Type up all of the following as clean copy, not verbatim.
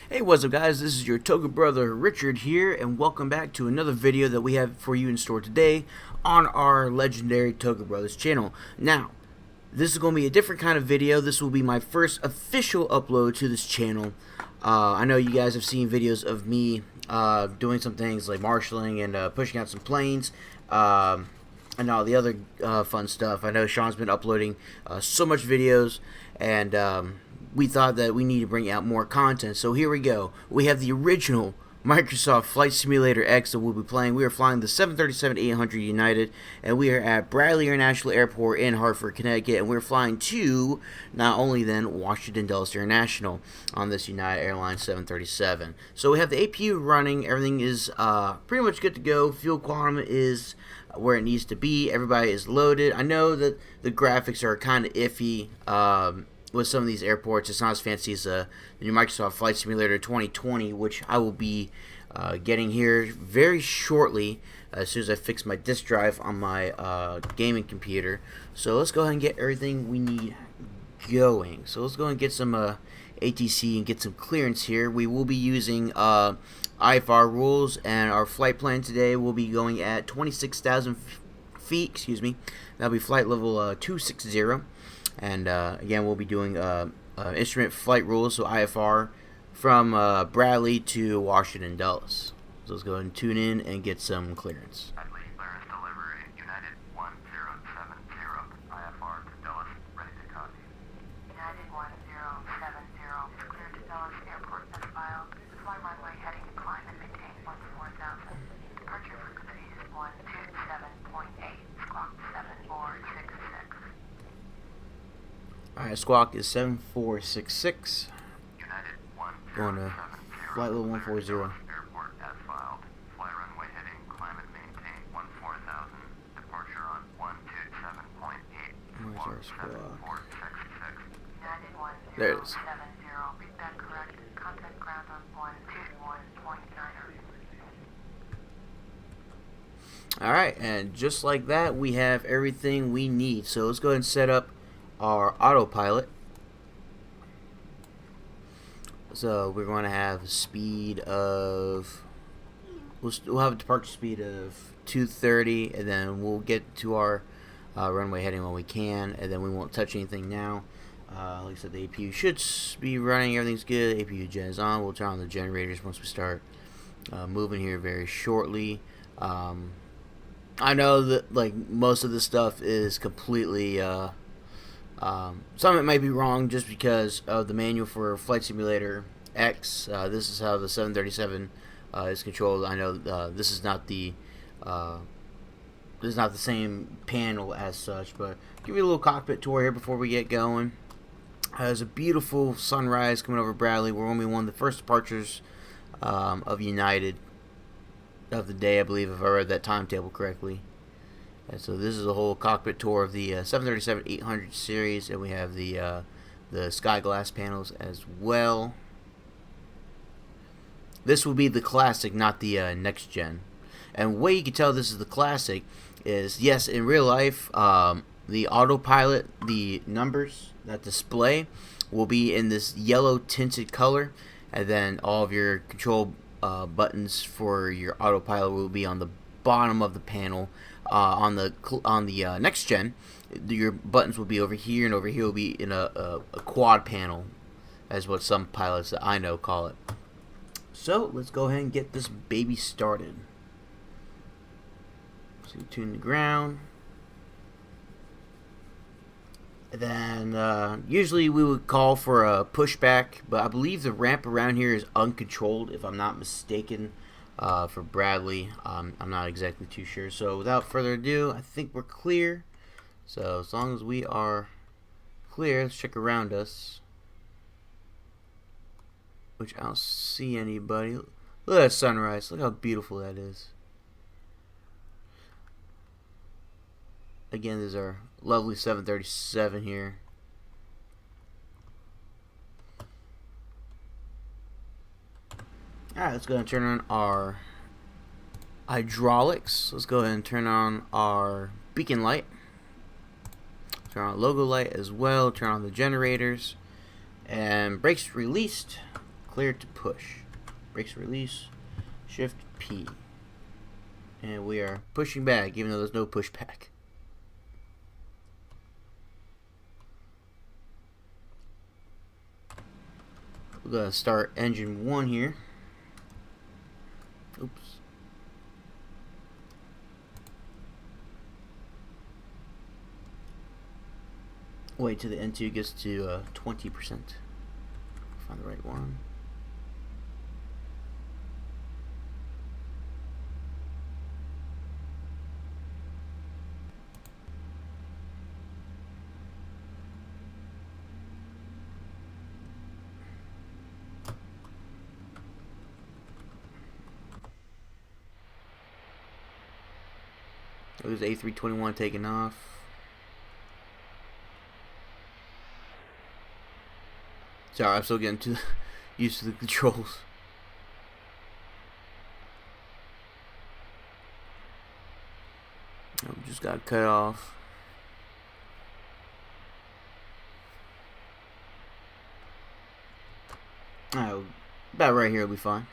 Hey, what's up guys, this is your TOGA Brother Richard here, and welcome back to another video that we have for you in store today on our legendary TOGA Brothers channel. Now, this is going to be a different kind of video. This will be my first official upload to this channel. I know you guys have seen videos of me doing some things like marshalling and pushing out some planes, and all the other fun stuff. I know Sean's been uploading so much videos, and we thought that we need to bring out more content. So here we go. We have the original Microsoft Flight Simulator X that we'll be playing. We are flying the 737-800 United, and we are at Bradley International Airport in Hartford, Connecticut, and we're flying to not only then Washington Dulles International on this United Airlines 737. So we have the APU running. Everything is pretty much good to go. Fuel quantum is where it needs to be. Everybody is loaded. I know that the graphics are kind of iffy with some of these airports. It's not as fancy as the new Microsoft Flight Simulator 2020, which I will be getting here very shortly as soon as I fix my disk drive on my gaming computer. So let's go ahead and get everything we need going. So let's go and get some ATC and get some clearance here. We will be using IFR rules, and our flight plan today will be going at 26,000 feet. Excuse me. That'll be flight level 260. And again, we'll be doing instrument flight rules, so IFR, from Bradley to Washington Dulles. So let's go ahead and tune in and get some clearance. Bradley, clearance delivery, United 1070, IFR to Dulles, ready to copy. United 1070 is cleared to Dulles Airport as filed. Fly runway heading to climb and maintain 14,000. Departure frequency is 127.8, squawk 7466. Alright, squawk is 7466. United Going to 1070, flight level 140. Airport as filed. Fly runway heading, climb and maintain 14,000. Departure on 127.8, Where's our squawk? 7466. United There it is. 1070, read that correct. Contact ground on 121.9. Alright, and just like that, we have everything we need. So let's go ahead and set up our autopilot. So we're going to have a speed of, we'll have a departure speed of 230, and then we'll get to our runway heading when we can, and then we won't touch anything now. Like I said, the APU should be running. Everything's good. APU gen is on. We'll turn on the generators once we start moving here very shortly. I know that like most of this stuff is completely some of it might be wrong just because of the manual for Flight Simulator X. This is how the 737 is controlled. I know this is not the same panel as such, but give you a little cockpit tour here before we get going. There's a beautiful sunrise coming over Bradley. We're only one of the first departures of United of the day, I believe, if I read that timetable correctly. And so this is a whole cockpit tour of the 737-800 series, and we have the sky glass panels as well. This will be the classic, not the next gen. And the way you can tell this is the classic is, yes, in real life, the autopilot, the numbers that display will be in this yellow tinted color, and then all of your control buttons for your autopilot will be on the bottom of the panel. On the next gen, your buttons will be over here, and over here will be in a quad panel, as what some pilots that I know call it. So let's go ahead and get this baby started. So tune the ground. And then usually we would call for a pushback, but I believe the ramp around here is uncontrolled, if I'm not mistaken. For Bradley, I'm not exactly too sure. So without further ado, I think we're clear. So as long as we are clear, let's check around us, which I don't see anybody. Look at that sunrise. Look how beautiful that is. Again, there's our lovely 737 here. Alright, let's go ahead and turn on our hydraulics. Let's go ahead and turn on our beacon light. Turn on logo light as well. Turn on the generators. And brakes released. cleared to push. Brakes release, shift P. And we are pushing back, even though there's no pushback. We're going to start engine 1 here. Oops. Wait till the N2 gets to 20%. Find the right one. It was A321 taking off. Sorry, I'm still getting used to the controls. Just got cut off. Alright, about right here will be fine.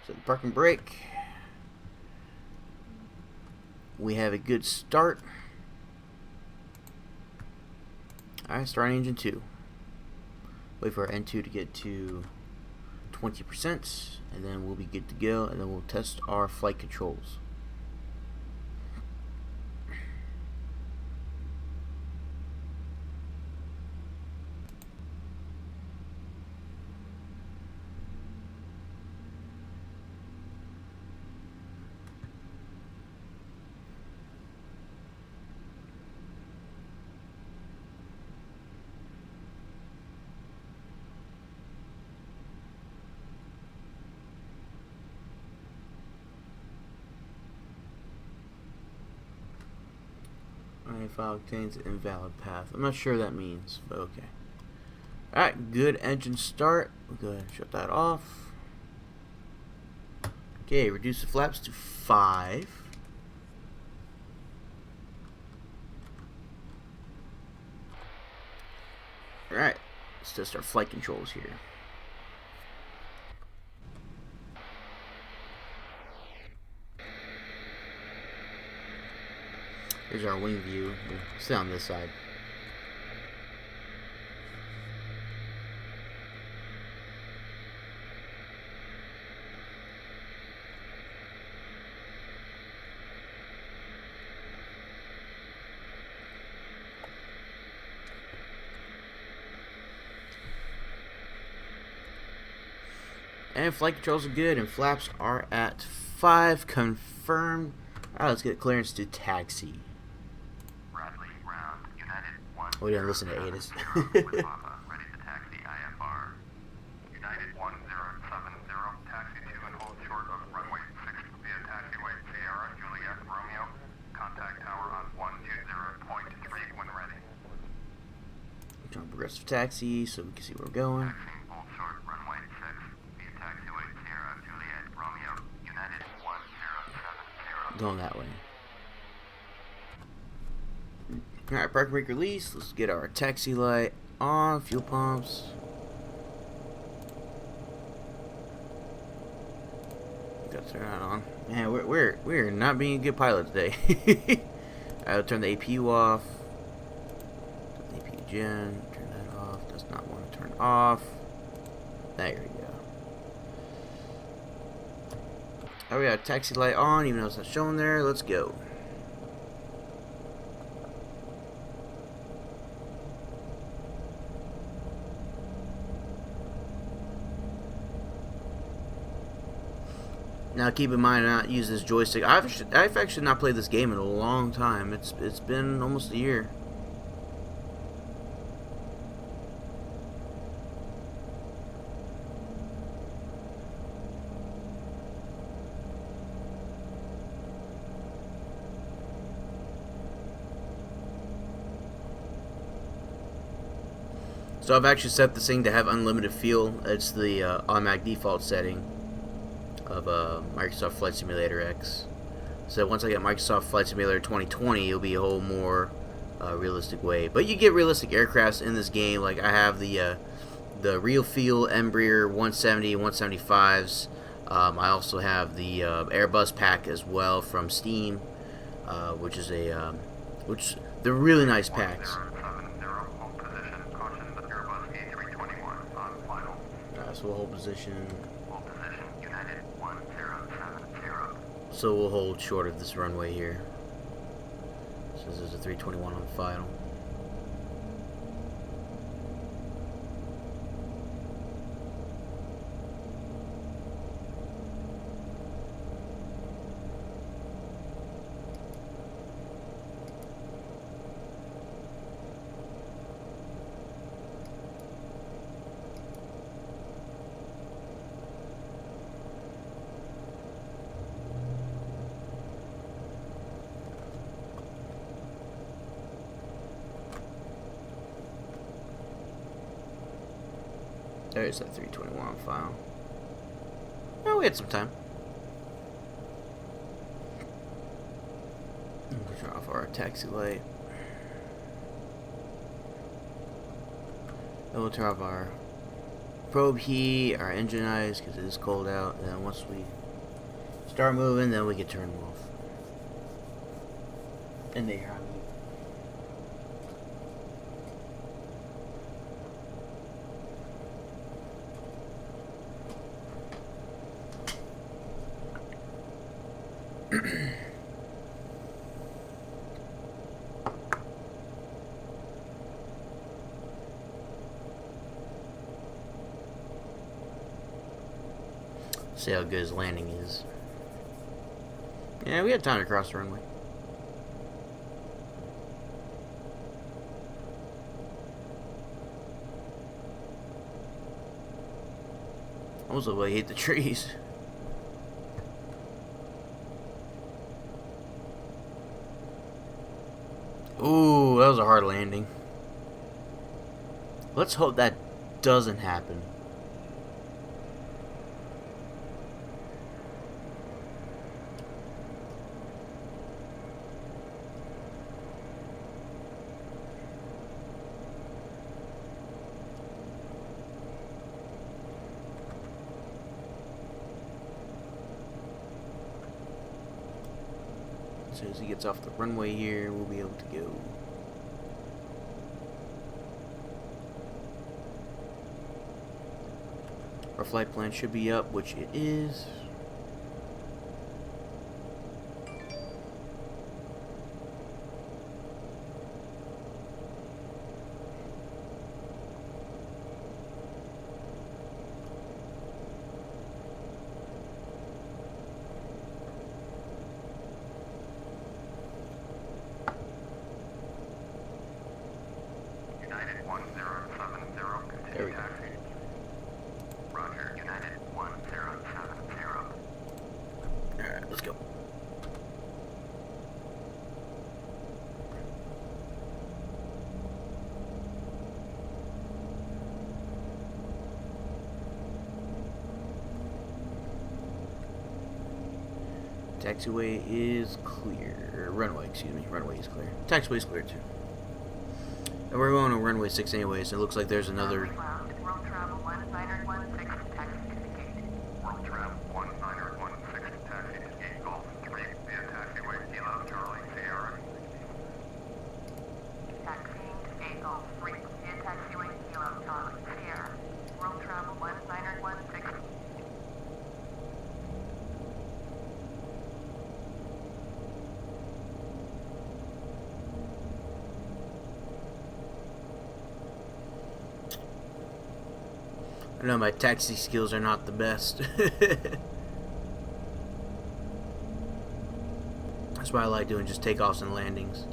So the parking brake. We have a good start. Alright, starting engine 2. Wait for our N2 to get to 20%, and then we'll be good to go, and then we'll test our flight controls. File contains an invalid path. I'm not sure what that means, but okay. Alright, good engine start. We'll go ahead and shut that off. Okay, reduce the flaps to 5. Alright, let's test our flight controls here. Here's our wing view. We'll sit on this side. And flight controls are good, and flaps are at 5. Confirmed. Alright, let's get clearance to taxi. Bradley, ground, United 1. Oh, yeah, listen to ADAS. With Papa, ready to taxi IFR. United 1070, taxi 2 and hold short of runway 6 via taxiway Sierra, Juliet, Romeo. Contact tower on 120.3 when ready. Turn progressive taxi so we can see where we're going. Taxiing hold short, runway 6 via taxiway Sierra, Juliet, Romeo. United 1070. Going that way. Alright, parking brake release. Let's get our taxi light on. Fuel pumps. Got to turn that on. Man, we're not being a good pilot today. I'll turn the APU off. Turn the APU gen. Turn that off. Does not want to turn off. There we go. Alright, we got a taxi light on, even though it's not showing there. Let's go. Now keep in mind, I not use this joystick. I've actually not played this game in a long time. It's been almost a year. So I've actually set this thing to have unlimited fuel. It's the automatic default setting of Microsoft Flight Simulator X. So once I get Microsoft Flight Simulator 2020, it'll be a whole more realistic way. But you get realistic aircrafts in this game. Like I have the the real feel Embraer 170, 175s. I also have the Airbus pack as well from Steam, which is which they're really nice packs. 1070, hold position. Caution, the Airbus A321 on final. So we'll hold position. Hold position, United 1070. So we'll hold short of this runway here. So this is a 321 on final. There's that 321 on file. Oh, we had some time. We'll turn off our taxi light. Then we'll turn off our probe heat, our engine eyes, because it is cold out. And then once we start moving, then we can turn them off. And they are on mute. See how good his landing is. Yeah, we had time to cross the runway. Almost looked like he hit the trees. Ooh, that was a hard landing. Let's hope that doesn't happen. As soon as he gets off the runway here, we'll be able to go. Our flight plan should be up, which it is. United 1070, There we continue go. taxi. Roger, United 1070. Alright, let's go. Taxiway is clear. Runway, excuse me. Runway is clear. Taxiway is clear too. And we're going on runway 6 anyways. It looks like there's another. World travel 1916, taxi to the gate. World travel 1916, taxi to Gate Golf 3 via taxiway Kilo Charlie Sierra. Taxiing to gate Golf 3 via taxiway Kilo Charlie Sierra. World travel 1916. I know my taxi skills are not the best. That's why I like doing just takeoffs and landings.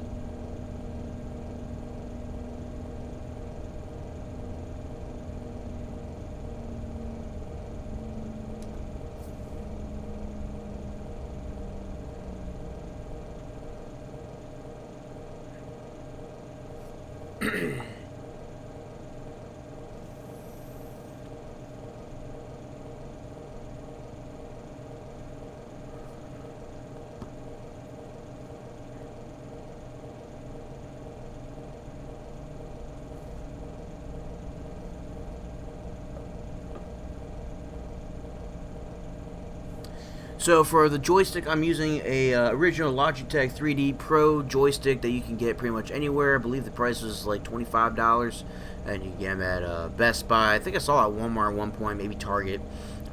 So for the joystick, I'm using a original Logitech 3D Pro joystick that you can get pretty much anywhere. I believe the price was like $25, and you can get them at Best Buy. I think I saw it at Walmart at one point, maybe Target,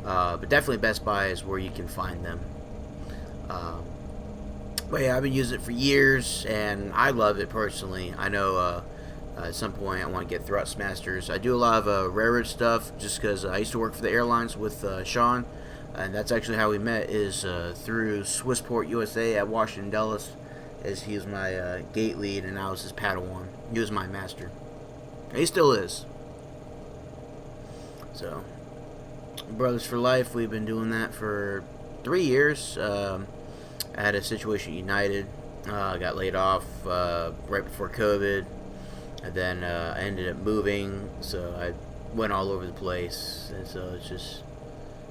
but definitely Best Buy is where you can find them. But yeah, I've been using it for years, and I love it personally. I know at some point I want to get Thrustmasters. I do a lot of railroad stuff just because I used to work for the airlines with Sean, and that's actually how we met, is through Swissport USA at Washington Dulles, as he was my gate lead and I was his Padawan. He was my master. And he still is. So, Brothers for Life, we've been doing that for 3 years. I had a situation at United. I got laid off right before COVID, and then I ended up moving, so I went all over the place. And so it's just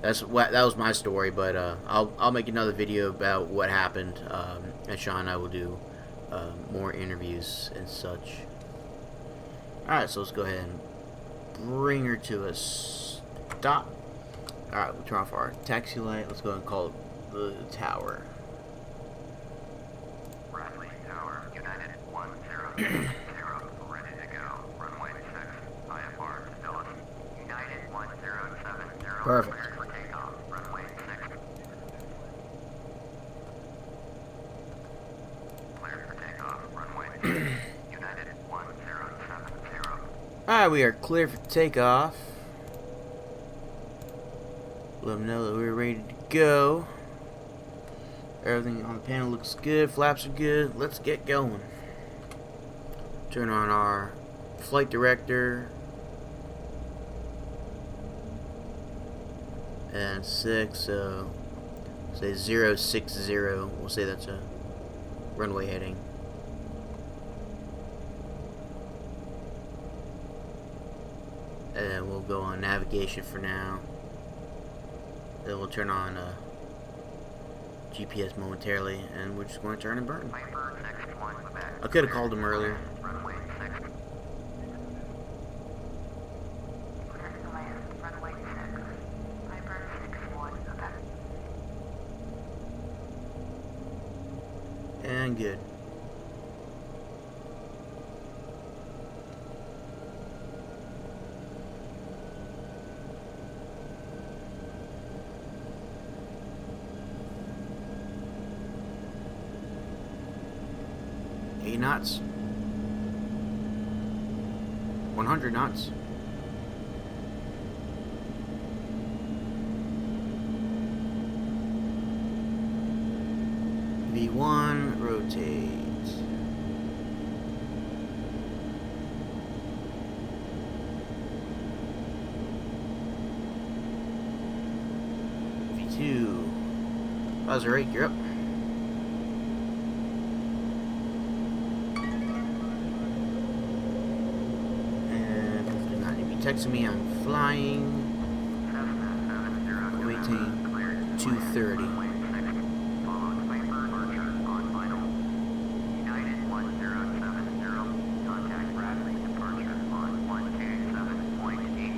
that was my story. But I'll make another video about what happened, and Sean and I will do more interviews and such. All right, so let's go ahead and bring her to a stop. All right, we'll turn off our taxi light. Let's go ahead and call it the tower. Bradley Tower, United 1070, ready to go. Runway 6, IFR, Dulles. United 1070, Perfect. cleared for takeoff. Runway 6. Cleared for takeoff. Runway 6. United 1070. Alright, we are clear for takeoff. Let them know that we're ready to go. Everything on the panel looks good. Flaps are good. Let's get going. Turn on our flight director. And 6, so say 060. We'll say that's a runway heading. And then we'll go on navigation for now. Then we'll turn on GPS momentarily, and we're just going to turn and burn. I could have called him earlier. Runway 6. Clear to land, runway 6. Piper 61, okay. And good. Knots, 100 knots. V1 rotate. V2. Buzzer rate, you're up. Texting me, I'm flying. Waiting 230. United 1070. Contact Bradley. Departure on 127.8.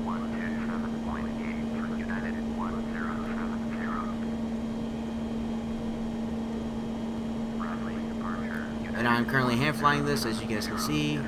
127.8 for United 1070. Bradley departure. And I'm currently hand flying this, as you guys can see.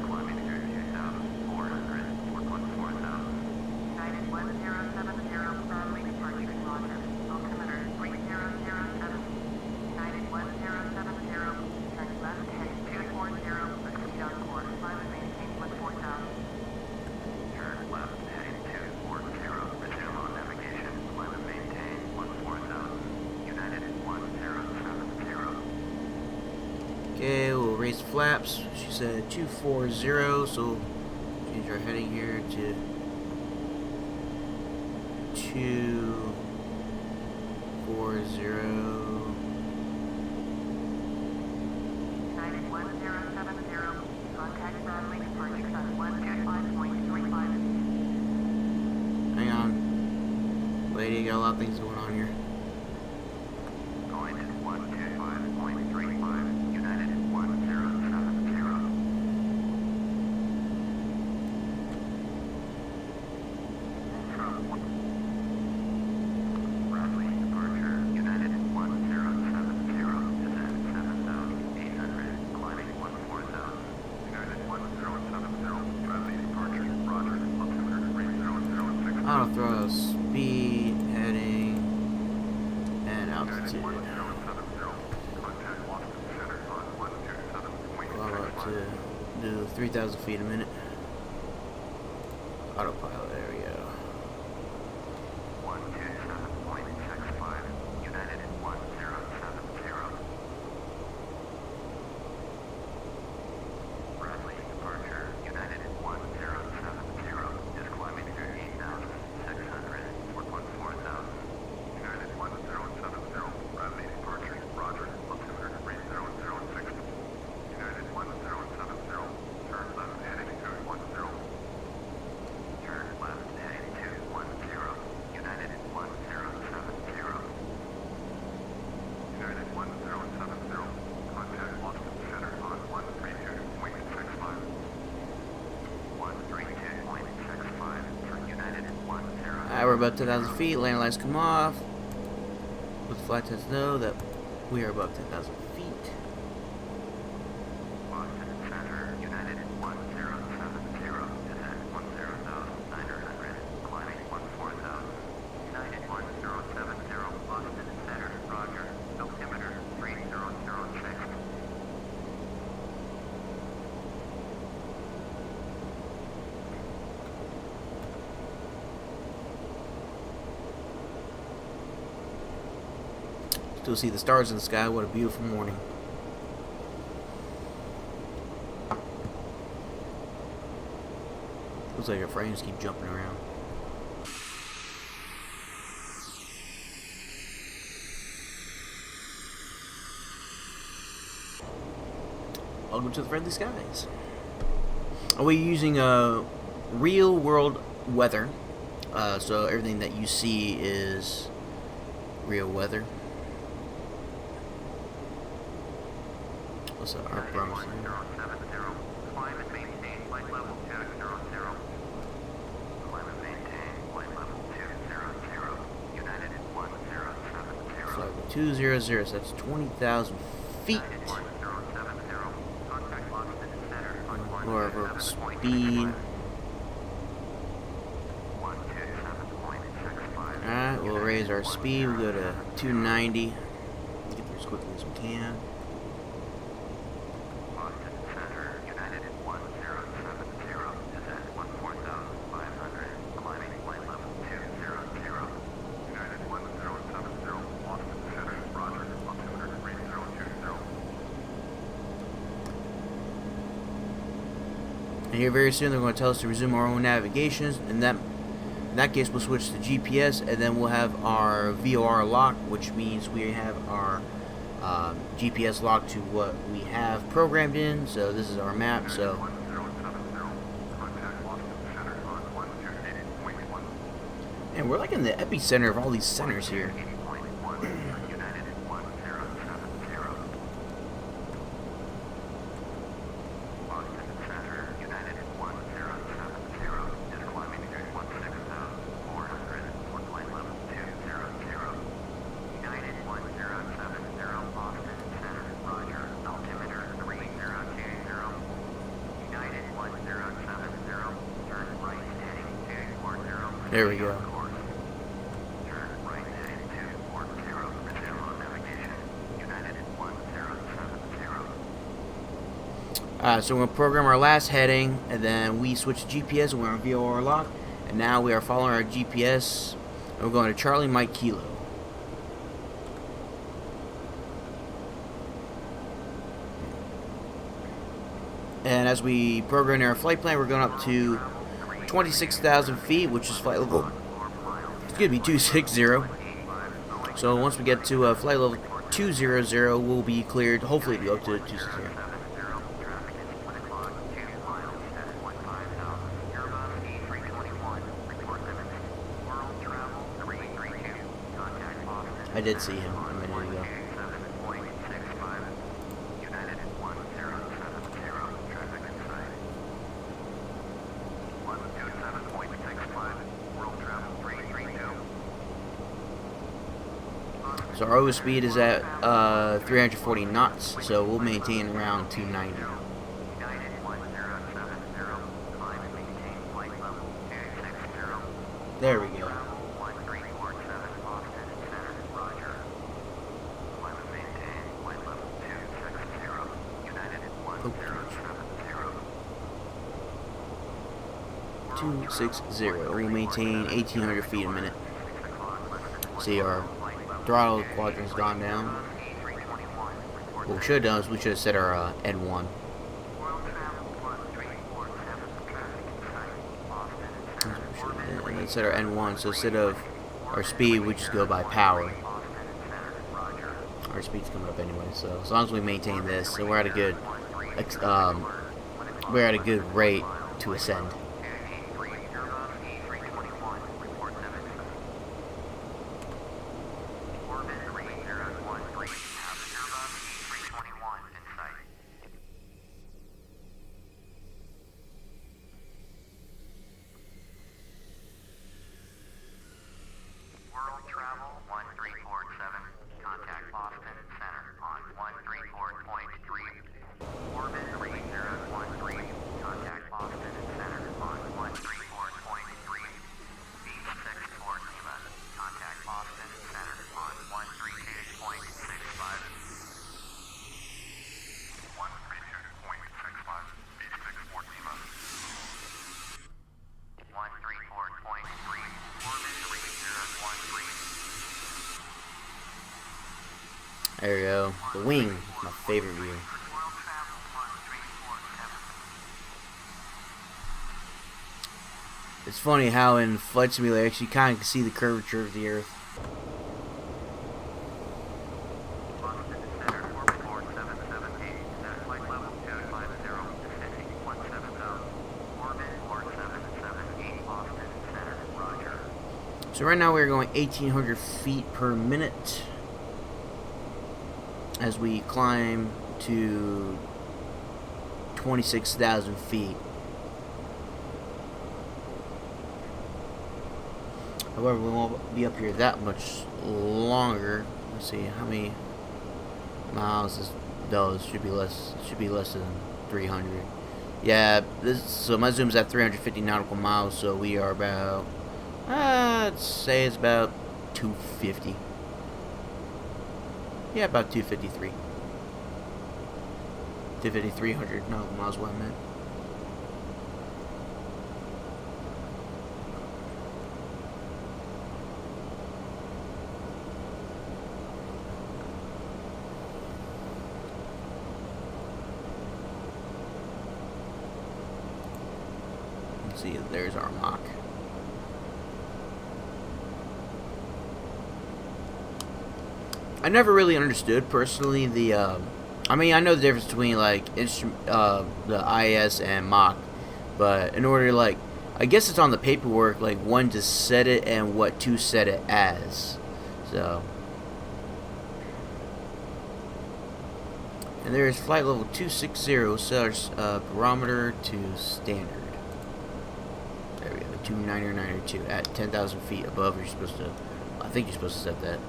Okay, we'll raise the flaps. She said 240, so change our heading here to 240. United 1070, contact Bradley, departure on 125.35. Hang on. Lady, got a lot of things going on here. Going to 125.35. United 1070. Auto throttle, speed, heading, and altitude. Well, up to do 3,000 feet a minute. Autopilot, there we go. 127.65, United 1070. Bradley departure, United 1070, is climbing to 8,600, 4.4,000. United 1070, Bradley departure, roger, altimeter 3006. United 1070, turn left heading 210. Turn left heading 210, United 1070. United 1070, contact Boston Center on 132.65. 132.65 for United 10. Alright, we're about 10,000 feet. Landing lights come off. With flight test know that we are above 10,000 feet. Boston Center, United 1070, is at 10,900, climbing 14,000. United 1070, Boston Center, roger, altimeter 3006. Still see the stars in the sky. What a beautiful morning. Looks like our frames keep jumping around. Welcome to the friendly skies. Are we using real world weather? So everything that you see is real weather. What's our promise? 1070, climb and maintain flight level 200. Climb and maintain flight level 200, United 1070. Flight level 200, so that's 20,000 feet. United 1070, contact Boston Center on Lower vertical speed. 127.65. Alright, we'll raise our speed. We'll go to 290. Get there as quickly as we can. Boston Center, United 1070, is at 14,500, climbing flight level 200. United 1070, Boston Center, roger, altimeter 3020. And here very soon they're going to tell us to resume our own navigations, and in that case we'll switch to GPS, and then we'll have our VOR lock, which means we have our GPS locked to what we have programmed in. So this is our map. So 1070, contact Boston Center on 128.1. and we're like in the epicenter of all these centers here. 80.1 for United 1070. Boston Center, United 1070, is climbing to 16,400 for flight level 200. United 1070, Boston Center, roger, altimeter 3020. United 1070, turn right heading 240. There we go. Turn right heading 240, resume on navigation, United 1070. So we're going to program our last heading, and then we switch to GPS, and we're on VOR lock, and now we are following our GPS, and we're going to Charlie Mike Kilo. And as we program our flight plan, we're going up to 26,000 feet, which is flight level, excuse me, 260. So once we get to flight level 200, we'll be cleared, hopefully to go up to 260. I did see him a minute ago. United 1070, traffic in sight. 127.65, world travel 332. So our O speed is at 340 knots, so we'll maintain around 290. United 1070, climb and maintain flight level 260. There we go. Oh. 260. We'll maintain 1,800 feet a minute. See, our throttle quadrant's gone down. What we should have done is we should have set our N1. And then set our N1, so instead of our speed, we just go by power. Our speed's coming up anyway, so as long as we maintain this, so we're at a good rate to ascend. There we go. The wing, my favorite view. It's funny how in Flight Simulator actually kind of see the curvature of the Earth. So right now we're going 1,800 feet per minute as we climb to 26,000 feet. However, we won't be up here that much longer. Let's see how many miles this does. Should be less than 300. Yeah, so my zoom's at 350 nautical miles, so we are about I'd say it's about 250. Yeah, about 253. 300 nautical miles, what I meant. Let's see, there's our Mach. I never really understood personally the I mean, I know the difference between like the IS and Mach, but in order to, like, I guess it's on the paperwork, like when to set it and what to set it as. So, and there is flight level 260, set our barometer to standard. There we go, 290 at 10,000 feet above. You're supposed to, I think you're supposed to set that.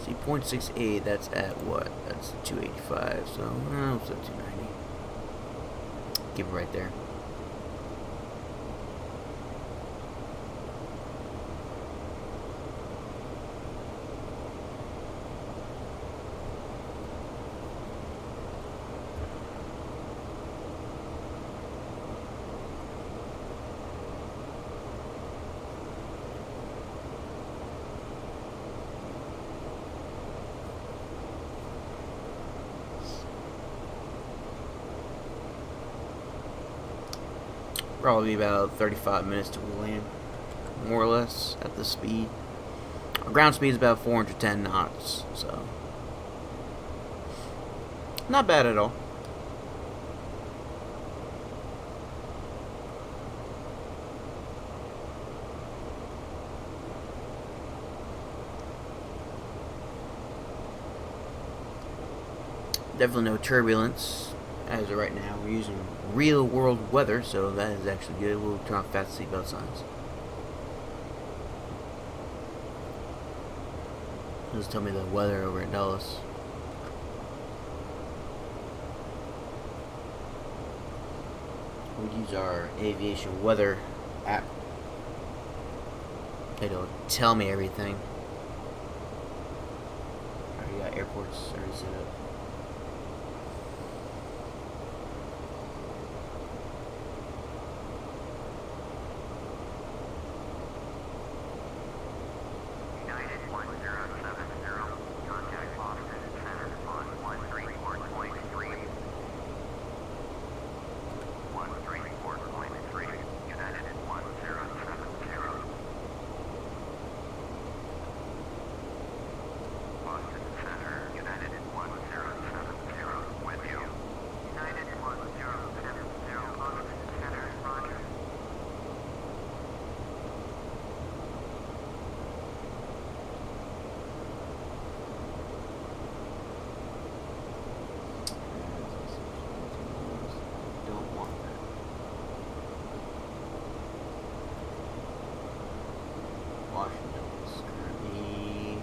See, 0.68, that's at what? That's 285, so, it's at 290. Keep it right there. Probably about 35 minutes to land, more or less, at the speed. Our ground speed is about 410 knots, so not bad at all. Definitely no turbulence as of right now, we're using real world weather, so that is actually good. We'll turn off fast seatbelt signs. Just tell me the weather over in Dallas. We use our aviation weather app. It'll tell me everything. Already got airports already set up. United 1070, contact Boston Center on 134.3. 134.3, United 1070. Boston Center, United 1070, with you. United 1070, Boston Center, roger. Don't want that. Washington is currently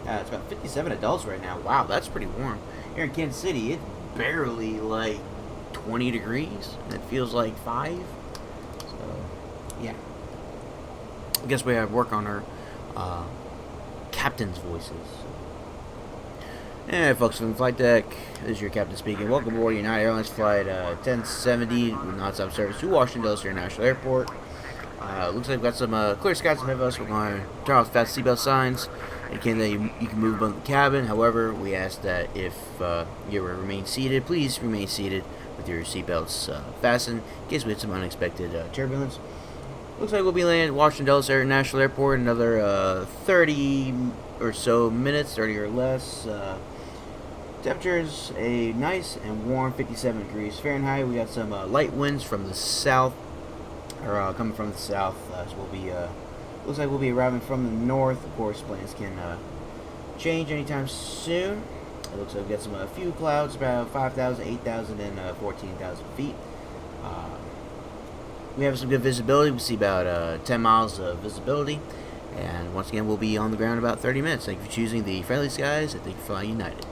it's about 57 adults right now. Wow, that's pretty warm. Here in Kansas City, it's barely like 20 degrees. And it feels like 5. So, yeah. I guess we have to work on our captain's voices. Hey, folks from the flight deck. This is your captain speaking. Welcome aboard United Airlines flight 1070 with non-stop service to Washington Dulles International Airport. Looks like we've got some clear skies ahead of us. We're going to turn off fast seatbelt signs. Again, that you can move above the cabin. However, we ask that if you remain seated, please remain seated with your seatbelts fastened in case we have some unexpected turbulence. Looks like we'll be landing at Washington Dulles International Airport in another 30 or so minutes, 30 or less. Temperature is a nice and warm 57 degrees Fahrenheit. We got some light winds from the south, or coming from the south. So we'll be looks like we'll be arriving from the north. Of course, plans can change anytime soon. It looks like we've got some a few clouds, about 5,000, 8,000, and 14,000 feet. We have some good visibility. We see about 10 miles of visibility. And once again, we'll be on the ground in about 30 minutes. Thank you for choosing the friendly skies, and thank you for flying United.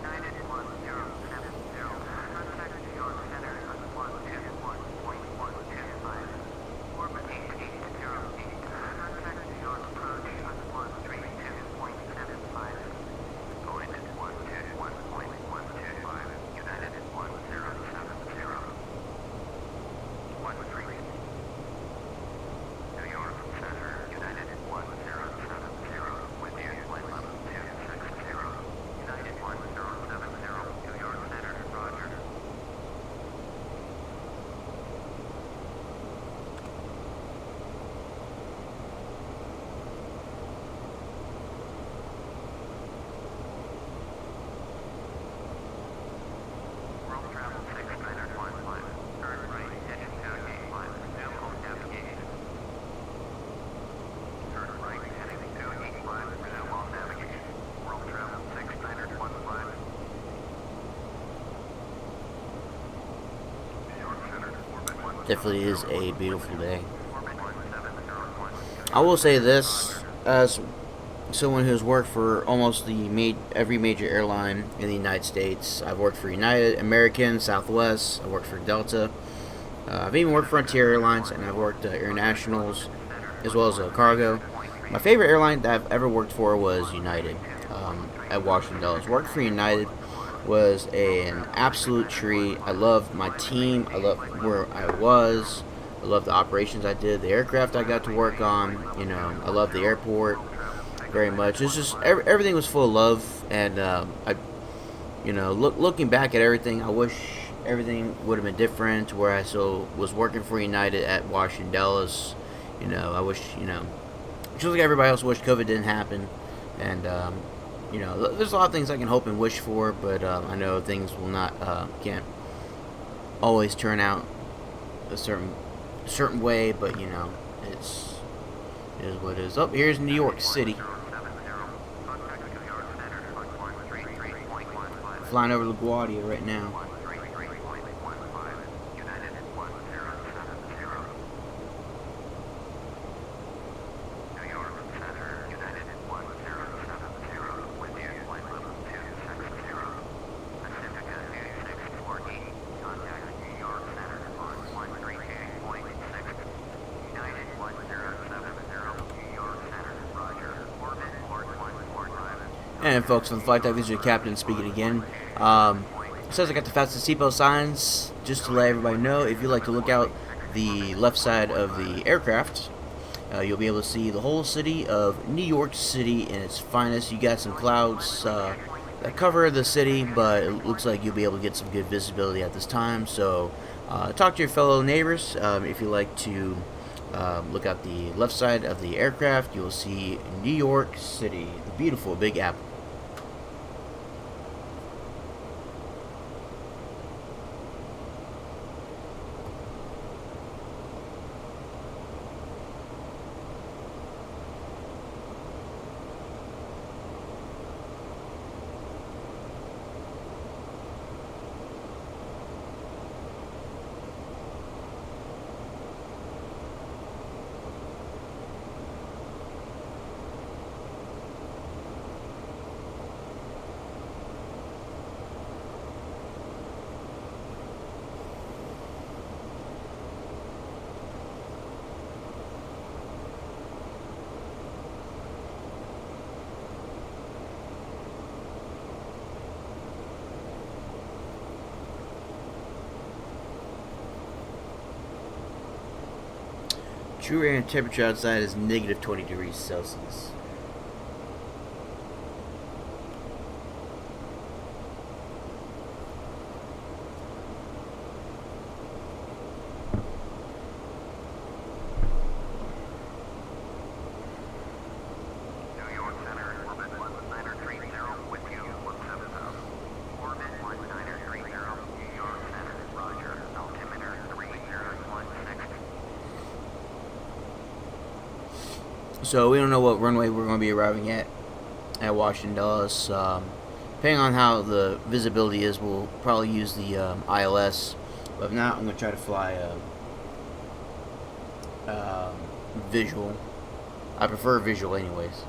United 1070, contact New York Center on 121.125. Orbit 8808, contact New York approach on 132.75. Going at 121.125, United 1070. 13. New York Center, United 1070, with you, flight level 260. United 1070, New York Center, roger. World travel 6915, turn right, heading TOGA, resume home navigation. Turn right, heading TOGA, resume home navigation. World travel 6915. New York Center, orbit 1701. Definitely is a beautiful day. Orbit 1701. I will say this, as someone who's worked for almost every major airline in the United States. I've worked for United, American, Southwest. I worked for Delta. I've even worked for Frontier Airlines, and I've worked internationals as well as cargo. My favorite airline that I've ever worked for was United at Washington Dulles. Worked for United was an absolute treat. I loved my team. I loved where I was. I loved the operations I did, the aircraft I got to work on. You know, I loved the airport very much. It's just everything was full of love, and looking back at everything, I wish everything would have been different. Where I was working for United at Washington Dulles. I wish just like everybody else wished COVID didn't happen. And you know, there's a lot of things I can hope and wish for, but I know things will not can't always turn out a certain way. But you know, it is what it is. Oh, here's New York City. Flying over LaGuardia right now. And folks, on the flight deck, this is your captain speaking again. It says I got the fastest seatbelt signs. Just to let everybody know, if you like to look out the left side of the aircraft, you'll be able to see the whole city of New York City in its finest. You got some clouds that cover the city, but it looks like you'll be able to get some good visibility at this time. So talk to your fellow neighbors. If you like to look out the left side of the aircraft, you'll see New York City, the beautiful Big Apple. True air and temperature outside is negative 20 degrees Celsius. So we don't know what runway we're going to be arriving at Washington Dulles. Depending on how the visibility is, we'll probably use the ILS. But if not, I'm going to try to fly visual. I prefer visual anyways.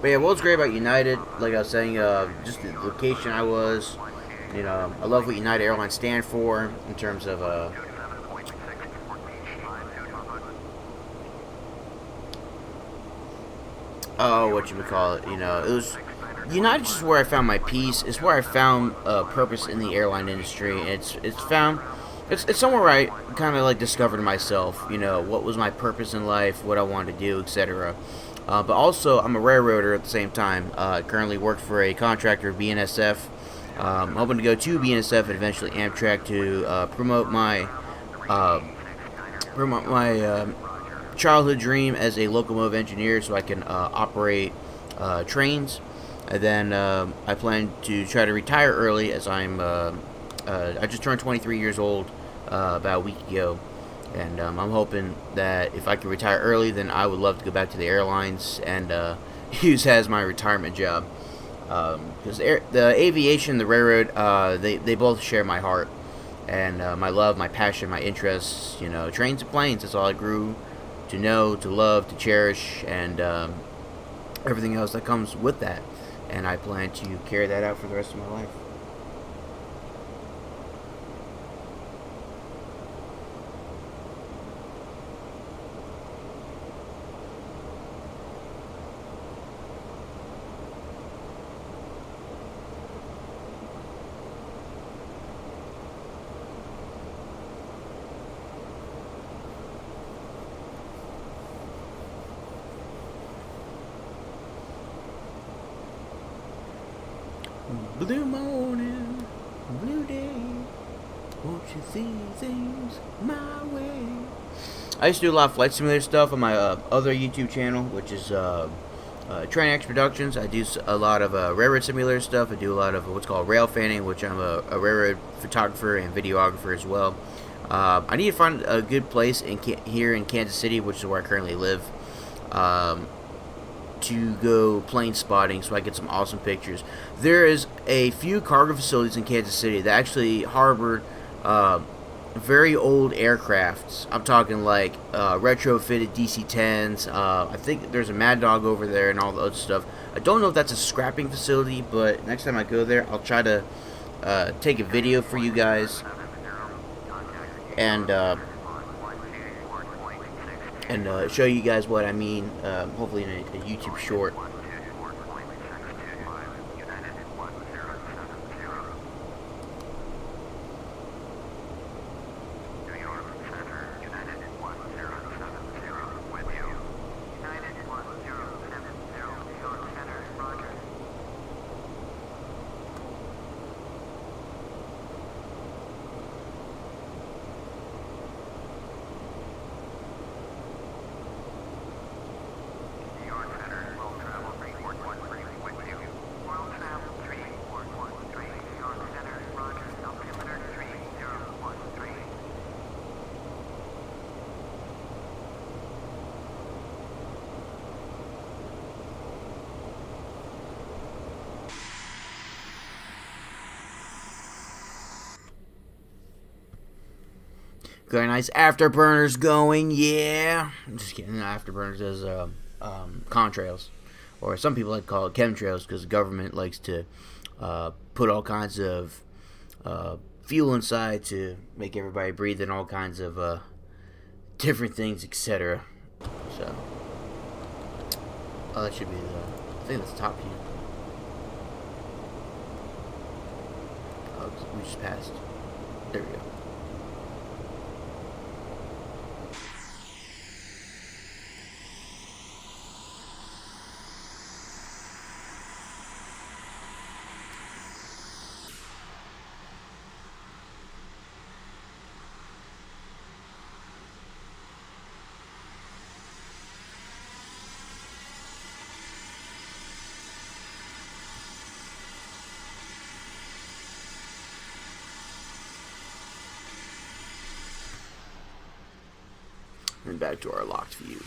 But yeah, what's great about United, like I was saying, just the location I was, you know, I love what United Airlines stand for in terms of, whatchamacallit, you know, it was, United's just where I found my peace. It's where I found purpose in the airline industry. It's somewhere where I kind of like discovered myself, you know, what was my purpose in life, what I wanted to do, etc. But also, I'm a railroader at the same time. I currently work for a contractor, BNSF. I'm hoping to go to BNSF and eventually Amtrak to promote my childhood dream as a locomotive engineer, so I can operate trains. And then I plan to try to retire early, as I just turned 23 years old about a week ago. And I'm hoping that if I can retire early, then I would love to go back to the airlines and use as my retirement job. Because the aviation, the railroad, they both share my heart and my love, my passion, my interests. You know, trains and planes. That's all I grew to know, to love, to cherish, and everything else that comes with that. And I plan to carry that out for the rest of my life. Blue morning, blue day. Won't you see things my way? I used to do a lot of flight simulator stuff on my other YouTube channel, which is Train X Productions. I do a lot of railroad simulator stuff. I do a lot of what's called rail fanning, which I'm a railroad photographer and videographer as well. I need to find a good place here in Kansas City, which is where I currently live, to go plane spotting so I get some awesome pictures. There is a few cargo facilities in Kansas City that actually harbor very old aircrafts. I'm talking like retrofitted DC-10s. I think there's a Mad Dog over there and all the other stuff. I don't know if that's a scrapping facility, but next time I go there, I'll try to take a video for you guys and show you guys what I mean, hopefully in a YouTube short. Got nice afterburners going, yeah. I'm just kidding. Afterburners is contrails, or some people like to call it chemtrails because the government likes to put all kinds of fuel inside to make everybody breathe in all kinds of different things, etc. So, that should be I think that's the top view. Oh, we just passed. There we go. And back to our locked view.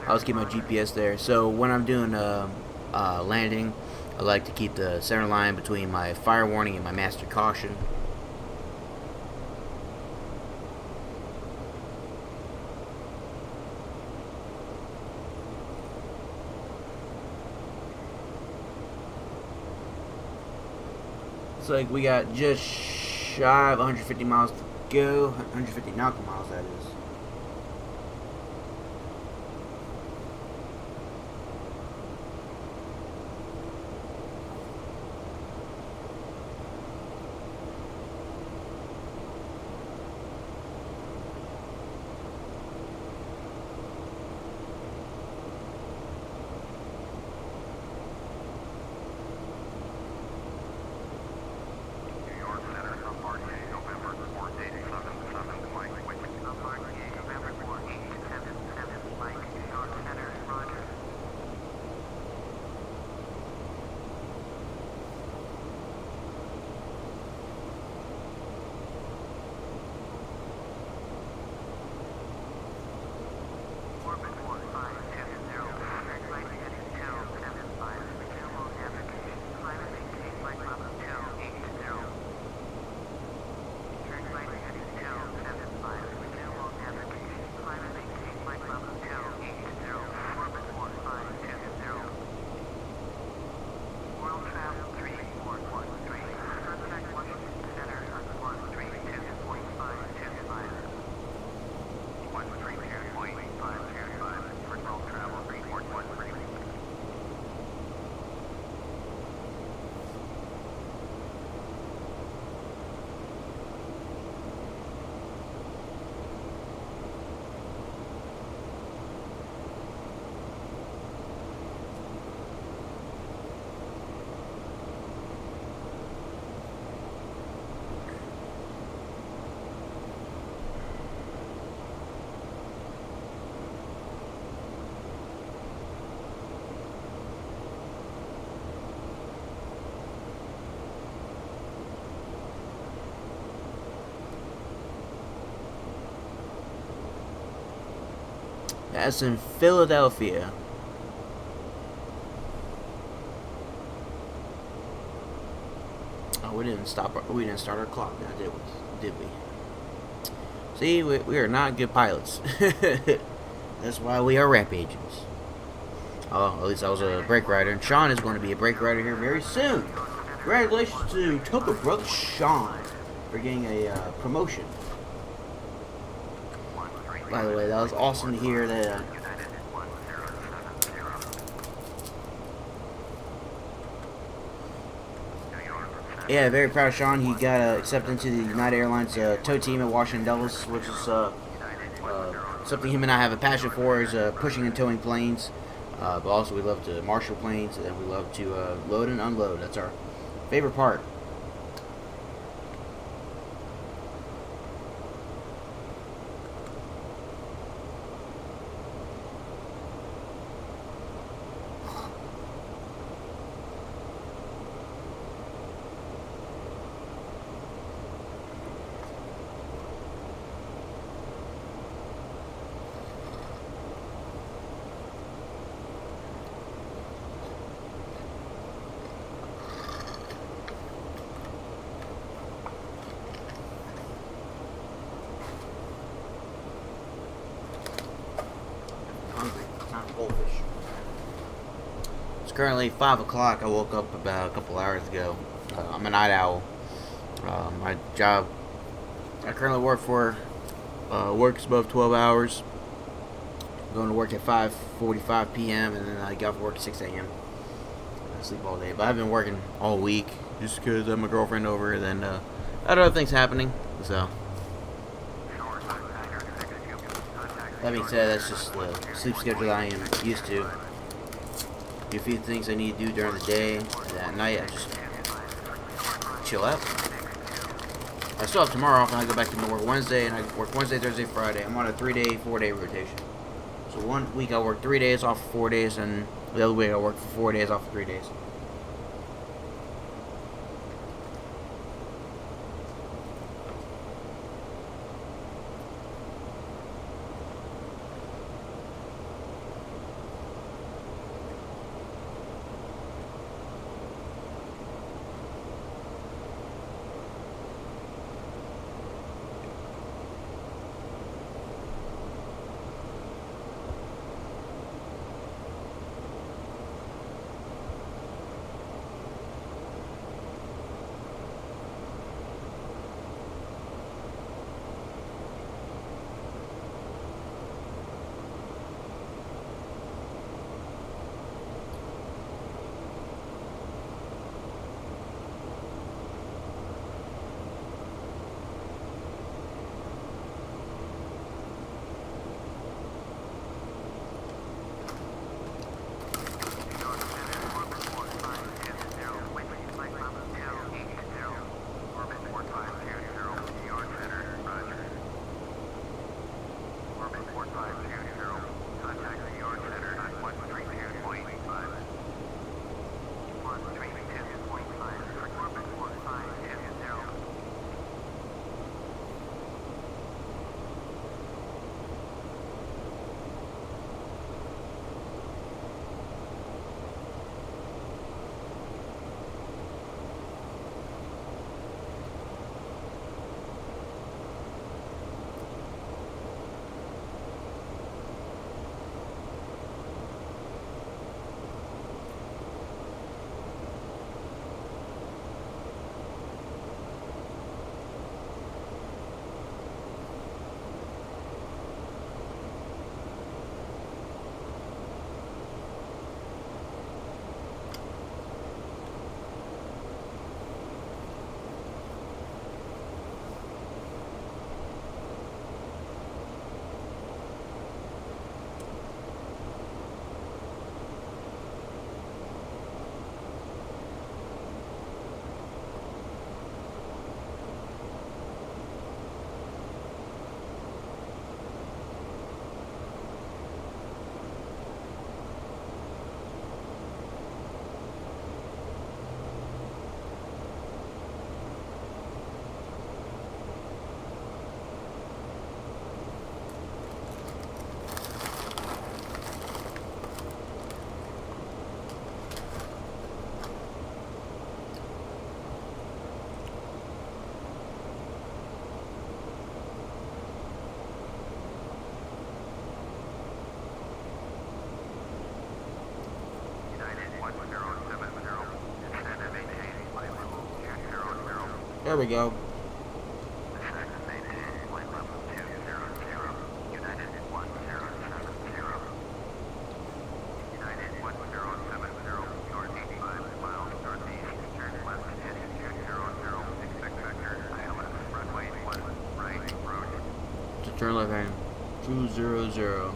I'll just keep my GPS there. So when I'm doing landing, I like to keep the center line between my fire warning and my master caution. It's like we got just shy of 150 miles to go, 150 nautical miles that is. That's in Philadelphia. Oh, we didn't start our clock now, did we? See, we are not good pilots. That's why we are rap agents. Oh, at least I was a brake rider, and Sean is going to be a brake rider here very soon. Congratulations to TOGA Brother Sean for getting a promotion. By the way, that was awesome to hear that. Yeah, very proud of Sean. He got accepted into the United Airlines tow team at Washington Dulles, which is something him and I have a passion for, is pushing and towing planes. But also we love to marshal planes, and we love to load and unload. That's our favorite part. Goldfish. It's currently 5 o'clock. I woke up about a couple hours ago. I'm a night owl. My job I currently work for works above 12 hours. I'm going to work at 5:45 p.m. and then I get off work at 6 a.m. I sleep all day. But I've been working all week just because I have my girlfriend over, and then I had other things happening. So that being said, that's just the sleep schedule I am used to. Do a few things I need to do during the day, and at night I just chill out. I still have tomorrow off, and I go back to work Wednesday, and I work Wednesday, Thursday, Friday. I'm on a 3-day, 4-day rotation. So 1 week I work 3 days, off for 4 days, and the other week I work for 4 days, off for 3 days. There we go. FSX maintain flight level 200, United 1070. United 1070, north 85 miles northeast, turn left heading 200, expect vector ILS, runway 1, right, approach. To turn left hand. 200.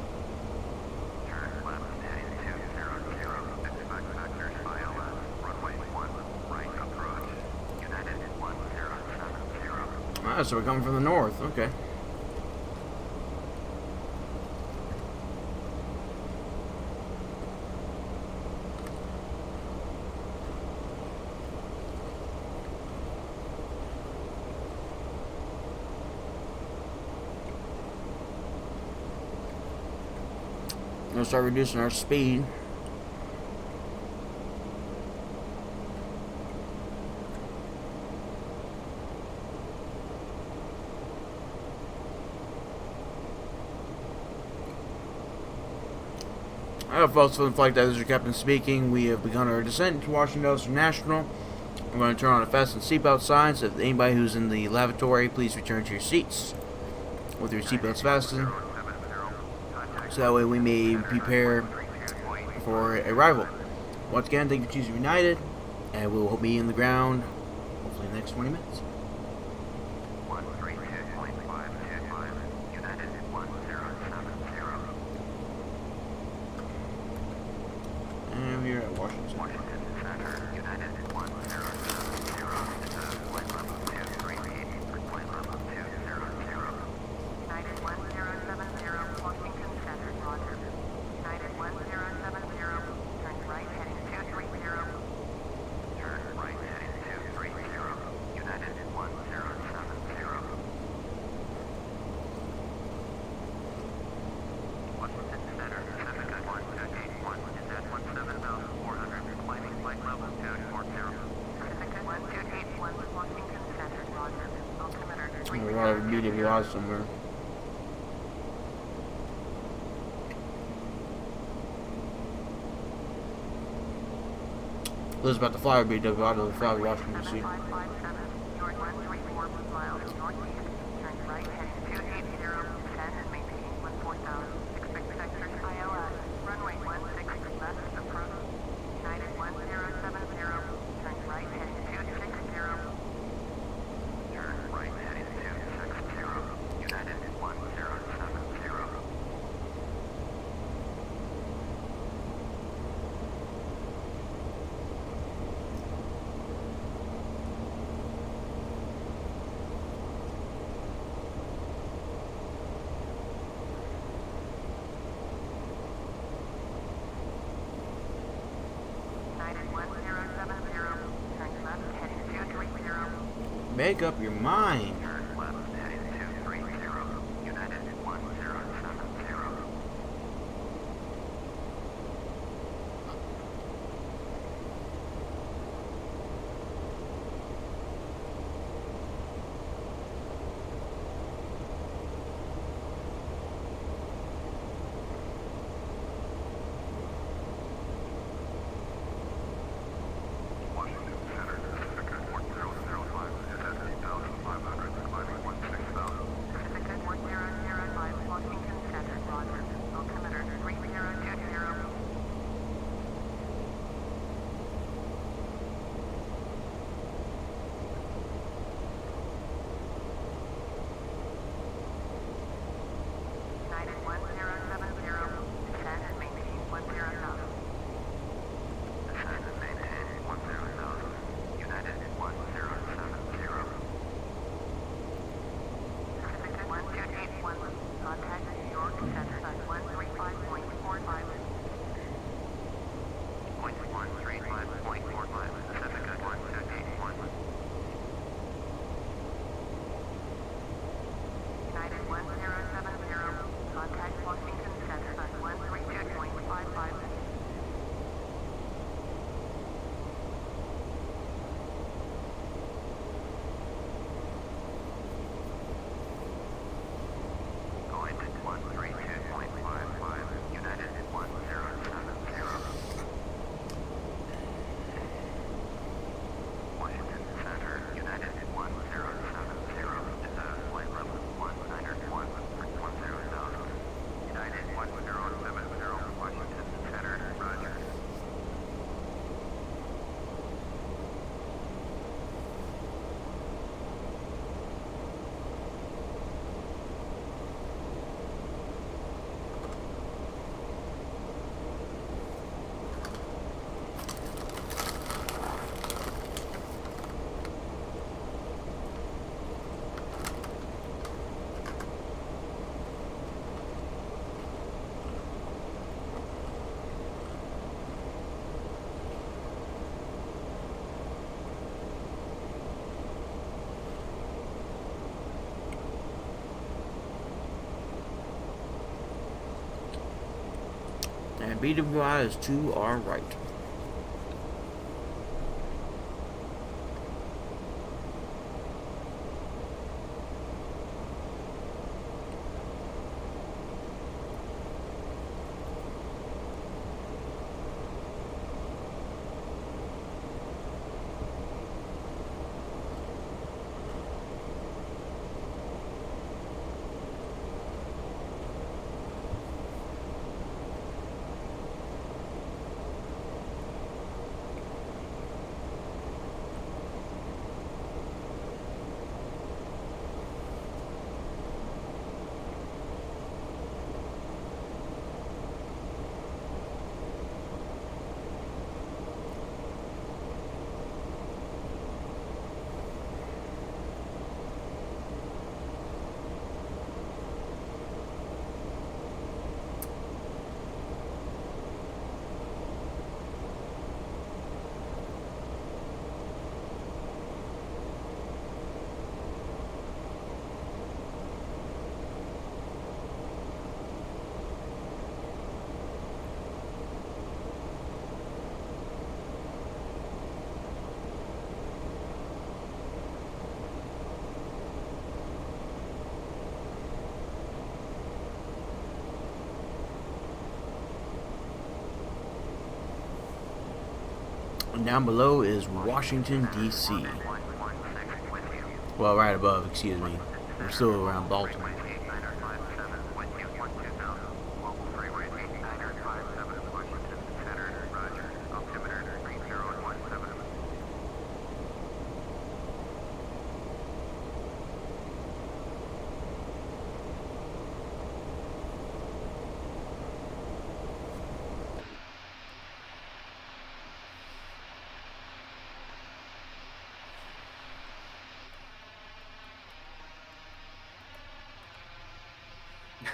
Turn left heading 200, expect vectors ILS, runway 1, right, approach. United 1070. Ah, so we're coming from the north. Okay. We'll start reducing our speed. Hello folks, from the Flight Deck, this is your captain speaking. We have begun our descent to Washington International. We're going to turn on a fasten seatbelt sign, so if anybody who's in the lavatory, please return to your seats with your seatbelts fastened, so that way we may prepare for arrival. Once again, thank you for choosing United, and we will be in the ground hopefully in the next 20 minutes. 132.525, United 1070. And we're at Washington. Washington Center, United 1070, flight level 238, flight level 200. United 1070, Washington Center, roger. United 1070, turn right heading 230. Turn right heading 230, United 1070. Washington Center, Pacific 1281, is at 17,400, climbing flight level 240. Pacific 1281, Washington Center, roger. Altimeter We're going to have a BDL somewhere. Liz about to fly our BW out of the fly Washington DC. 7557, north 134 miles northeast, turn right heading 280, descend and maintain 14,000, expect vectors ILS, runway 16 left, approach. United 1070, turn right heading 260. Turn right heading 260, United 1070. United 1070, turn left heading 230. Make up your mind. Turn left heading 230, United 1070. Washington Center, Pacific 4005, is at 8,500, And BWI is to our right. And down below is Washington, D.C. Well, right above, excuse me. We're still around Baltimore.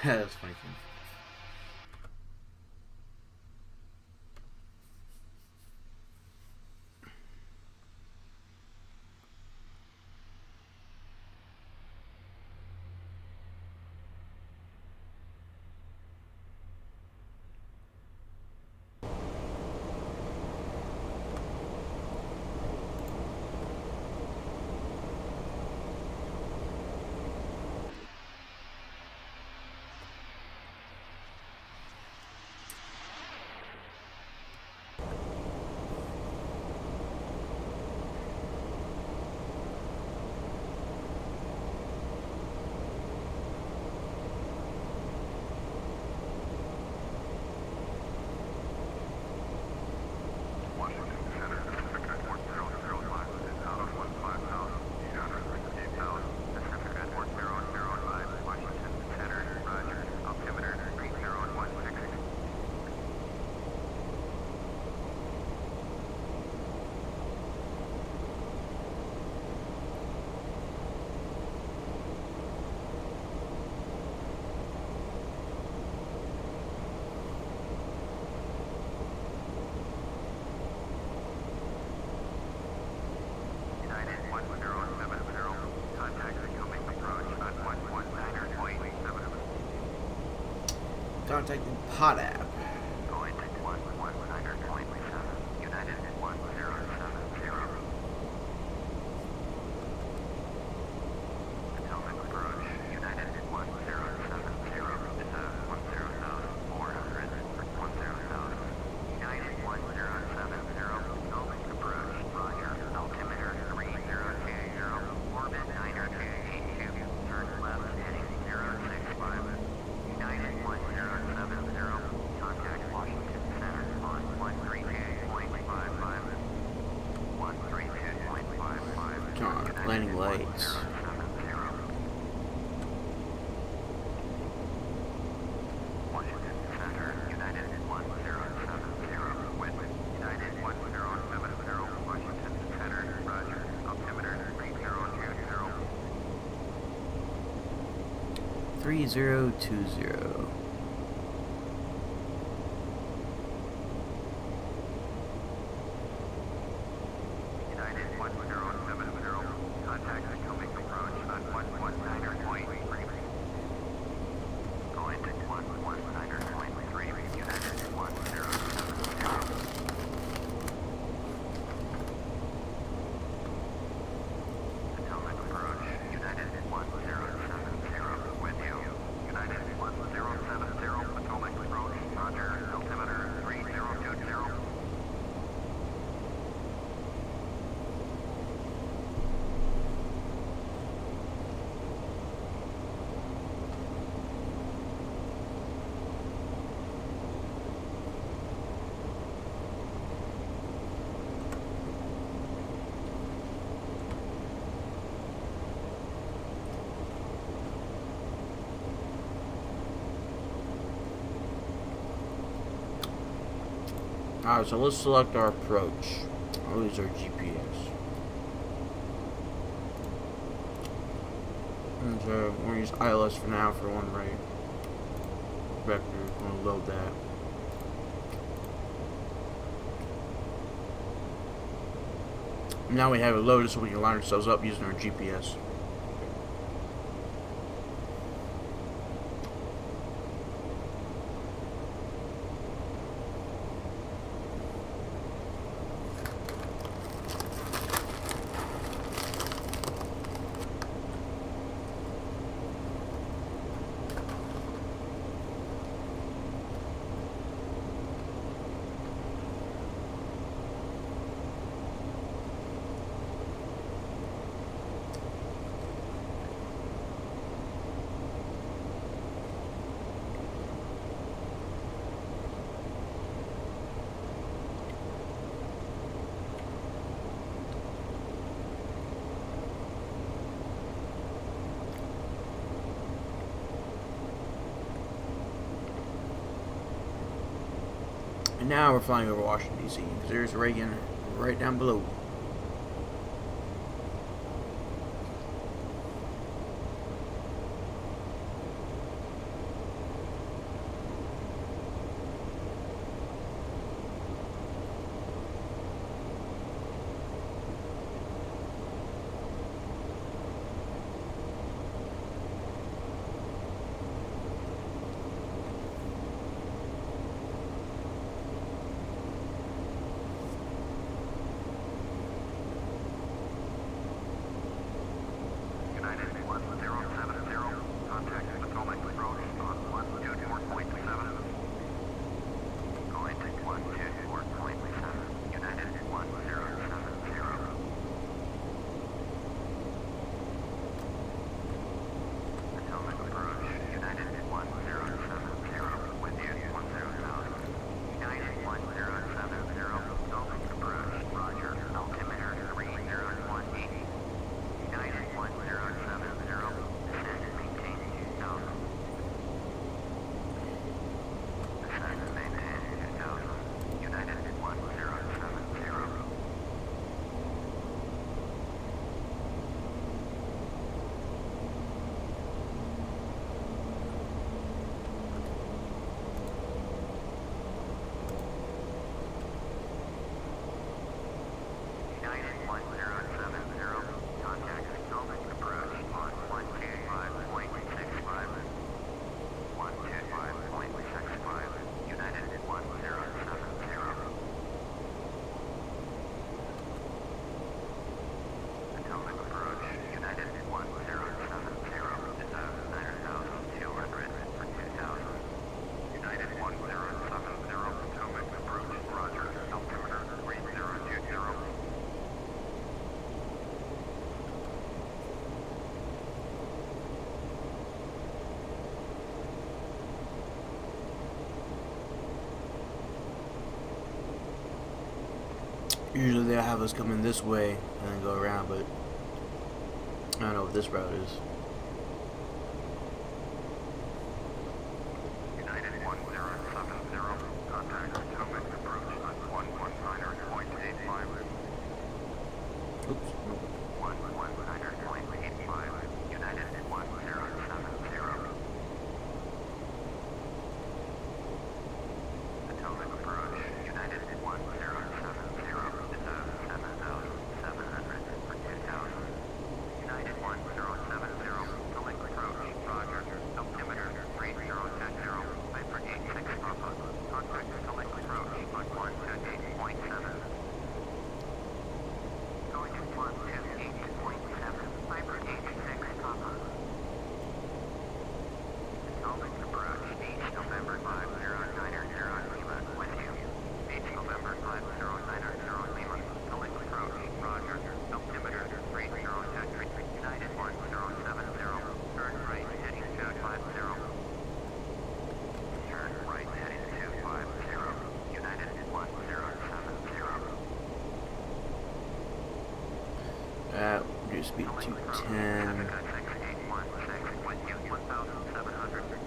That's funny. Contacting Pod app. Landing lights. Altimeter 3020. Alright, so let's select our approach. I'll use our GPS. And so we're going to use ILS for now for one right. Vector, we're going to load that. Now we have it loaded so we can line ourselves up using our GPS. And now we're flying over Washington, D.C. because there's Reagan right down below. Usually they'll have us come in this way and then go around, but I don't know what this route is. United 1070, contact Potomac approach on 119.85. Oops. 119.85, United 1070. Potomac approach, United 1070, deserve 7,700 for 2,000. United 1070, Potomac approach, roger, altimeter 3010, Piper 86 Papa, contact Potomac approach on 128.7. Going to 128.7, Piper 86 Papa. Potomac approach, Beach November 5090 Lima, with you. Beach November 5090 Lima, Potomac approach, roger, altimeter 3010, United 1070, turn right heading 250. Turn right heading 250, United 1070. That would do speed 210.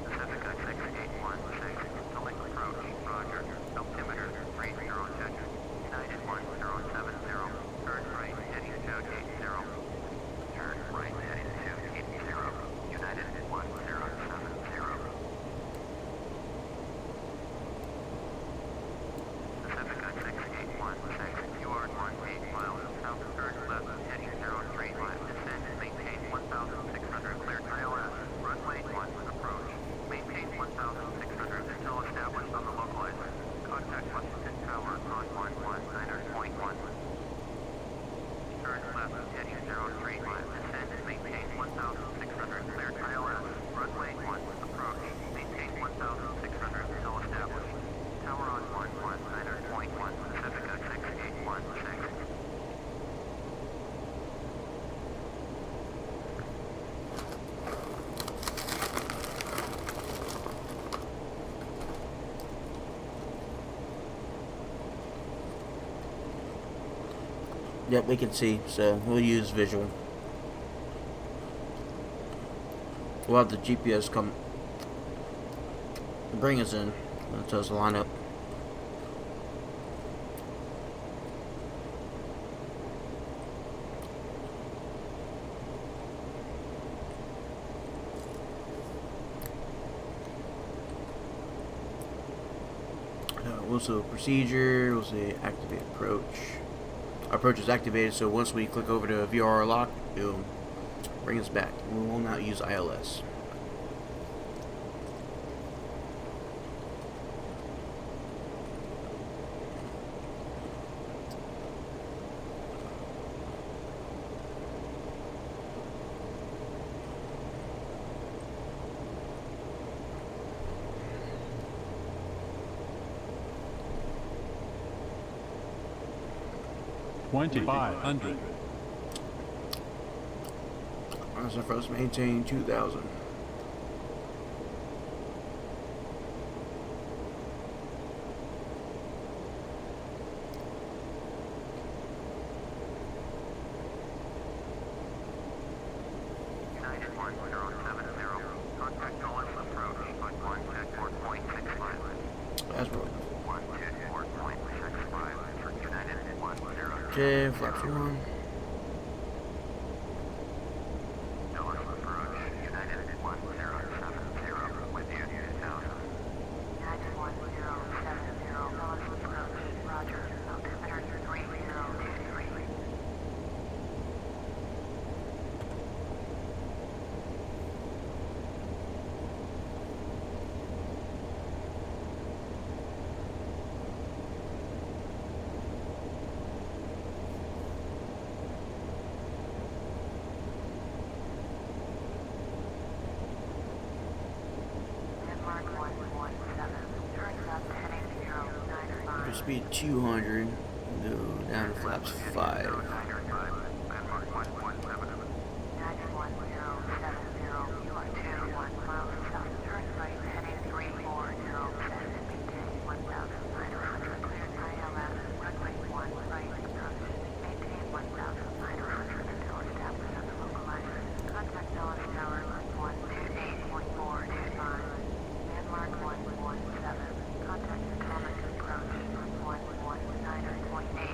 Pacifica 6816, Potomac approach, roger, altimeter 3010. Yep, we can see, so we'll use visual. We'll have the GPS come bring us in. That tells us to line up. We'll see procedure. We'll see activate approach. Our approach is activated, so once we click over to VRR lock, it'll bring us back. We will not use ILS. $2,500. So for us, maintain 2,000. United 1070, contact Dulles approach on 124.65. That's rolling. 124.65 for United 10. Okay, flaps are on. Dulles approach, United 1070, with you 2000. United 1070, Dulles approach, roger, altimeter 3023. Landmark 117, turn left heading 095. Your speed 200. Go down to flaps 5. Landmark 117. United 1070, you are 21 miles south, turn right heading 340, set and maintain 1,900, cleared ILS, runway 1 right approach, maintain 1,900 until established at the localizer. Contact Dulles Tower line 128.425. Landmark 117, contact Atomic approach line 119.85.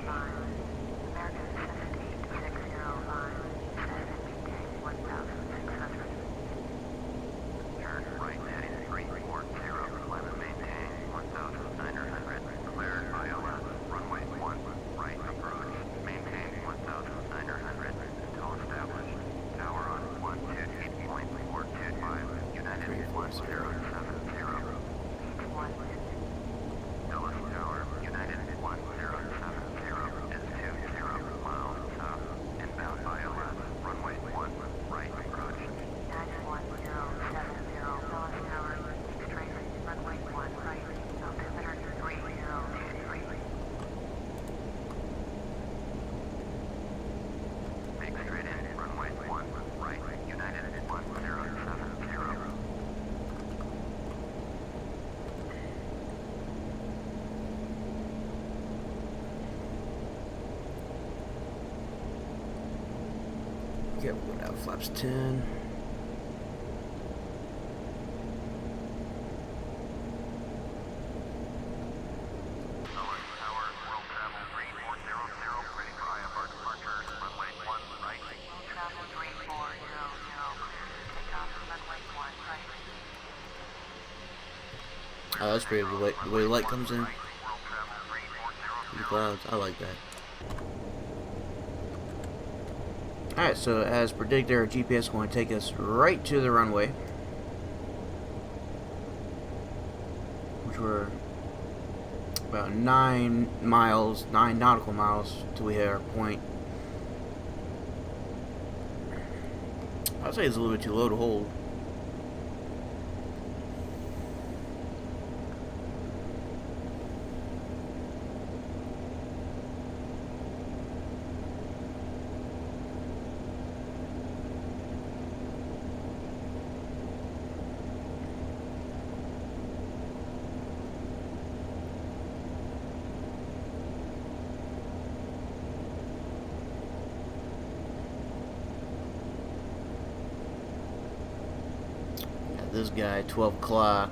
American vicinity 605, set and maintain 1,600. Turn right heading 340, climb and maintain 1,900. Cleared ILS, runway 1, right approach, maintain 1,900 until established. Tower on 128.425, United 1070. Dulles Tower, United 1070 is 20 miles south, inbound ILS, runway 1, right approach. United 1070, Dulles Tower, straight, runway 1 right, altimeter 3023. Make straight in, runway 1, right, United 1070. Okay, we'll go down flaps 10. Dulles Tower, World Travel 3400, ready for IFR departure, runway 1, right. Travel 3400, take off runway 1 right. Oh, that's pretty the way the light comes in. World Travel 3400. The clouds, I like that. Alright, so as predicted, our GPS is going to take us right to the runway, which were about 9 nautical miles till we hit our point. I'd say it's a little bit too low to hold. this guy, 12 o'clock.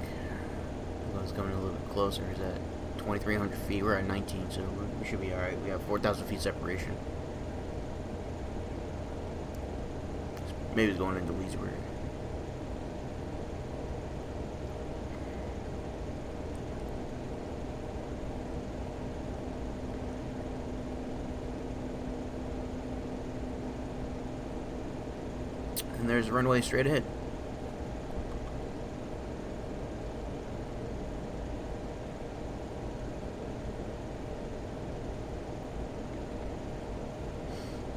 It's coming a little bit closer. He's at 2,300 feet. We're at 19, so we should be alright. We have 4,000 feet separation. Maybe he's going into Leesburg. And there's a runway straight ahead.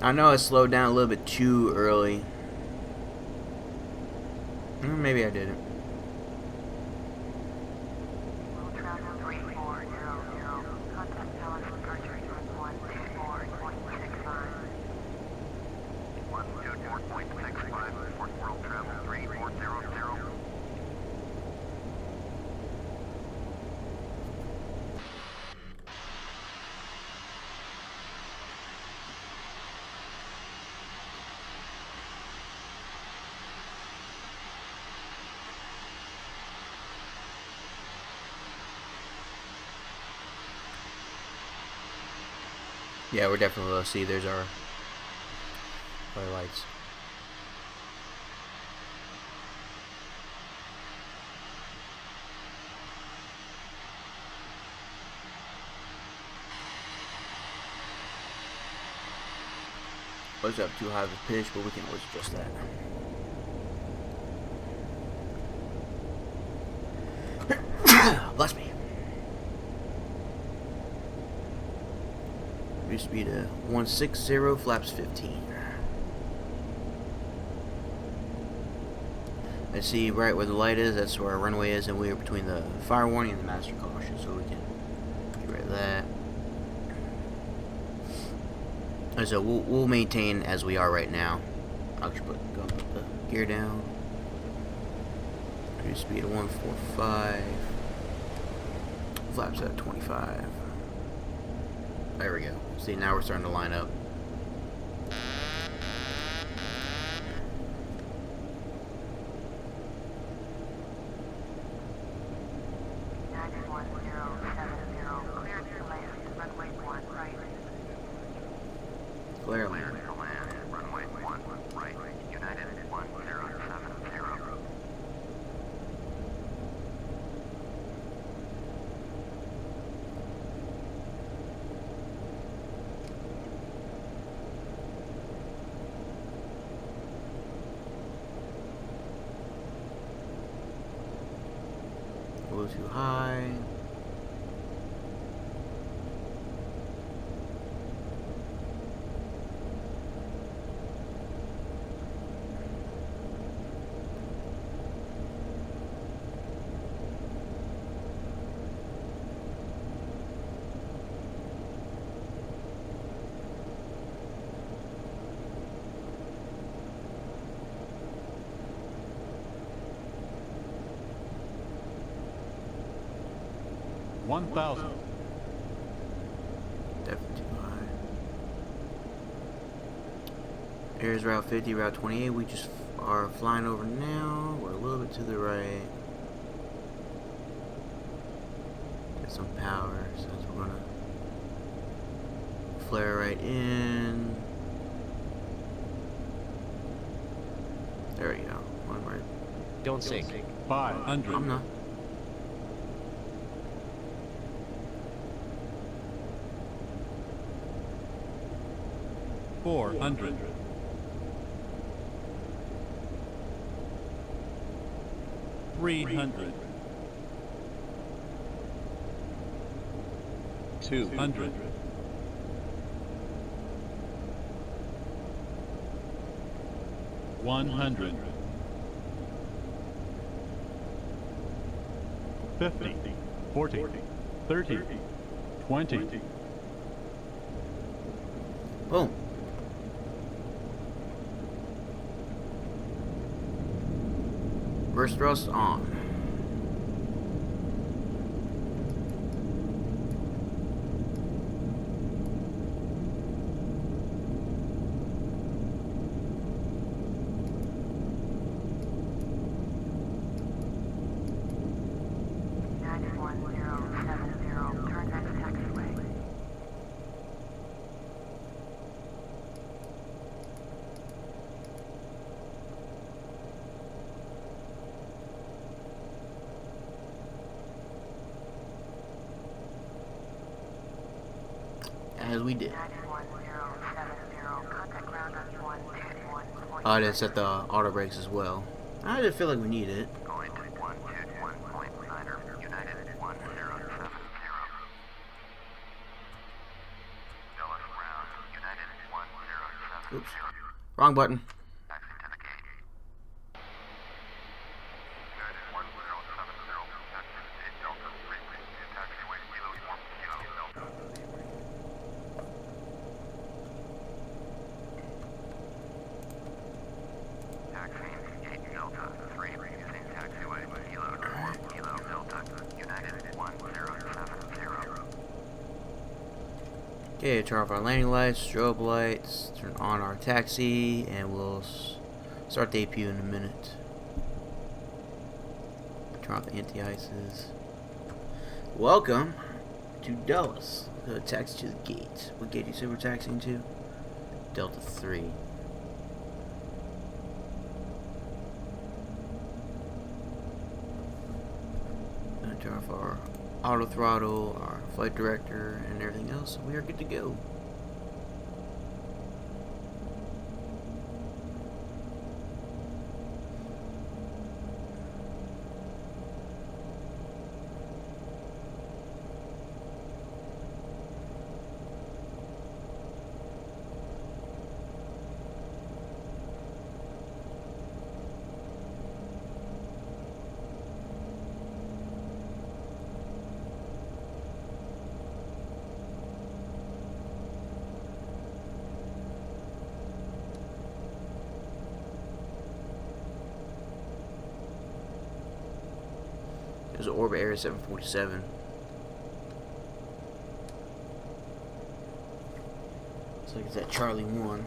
I know I slowed down a little bit too early. Or maybe I didn't. Yeah, we're definitely low. See, there's our lights. Always up too high of a pitch, but we can always adjust that. Bless me. Speed 160, flaps 15. I see right where the light is, that's where our runway is, and we are between the fire warning and the master caution, so we can get rid of that. And so we'll maintain as we are right now. I'll just put the gear down. Cruise speed of 145. Flaps at 25. There we go. See, now we're starting to line up. United 1070, clear to land, runway 1 right. Clear Clear land. to land, runway 1 right. United 1070. 'A little too high. Definitely too high. Here's Route 50, Route 28. We just are flying over now. We're a little bit to the right. Get some power, so we're gonna flare right in. There we go. One right. Don't sink. 500. I'm not. 400. 300. 200. 100. 50. 40. 30. 20. Boom. Reverse thrust on. we did. United 1070, contact ground on 121.9. Oh, I didn't set the auto brakes as well. I didn't feel like we need it. Going to 121.9er, United 1070. Dallas ground, United 1070. Oops. Wrong button. Taxi to the gate. United 1070, taxi 8 Delta, frequency taxiway, Kilo 4 Kilo Delta. Taxiing 8 Delta, 3 using taxiway, Kilo 4 Kilo Delta, United 1070. Okay, turn off our landing lights, strobe lights, turn on our taxi, and we'll start the APU in a minute. Turn off the anti-ices. Welcome to Dallas. Taxi to the gate. What gate do you say we're taxiing to? Delta 3. Gonna turn off our auto throttle, our flight director, and everything else. We are good to go. There's an Orbit Area 747. Looks like it's at Charlie 1.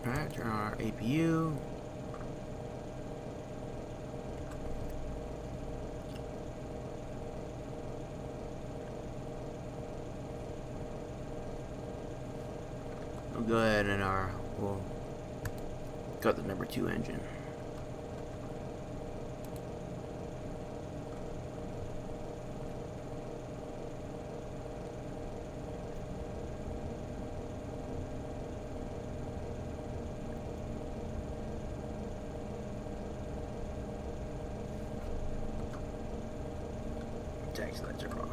Alright, turn on our APU. We'll go ahead and we'll cut the number 2 engine. Taxi lights are off.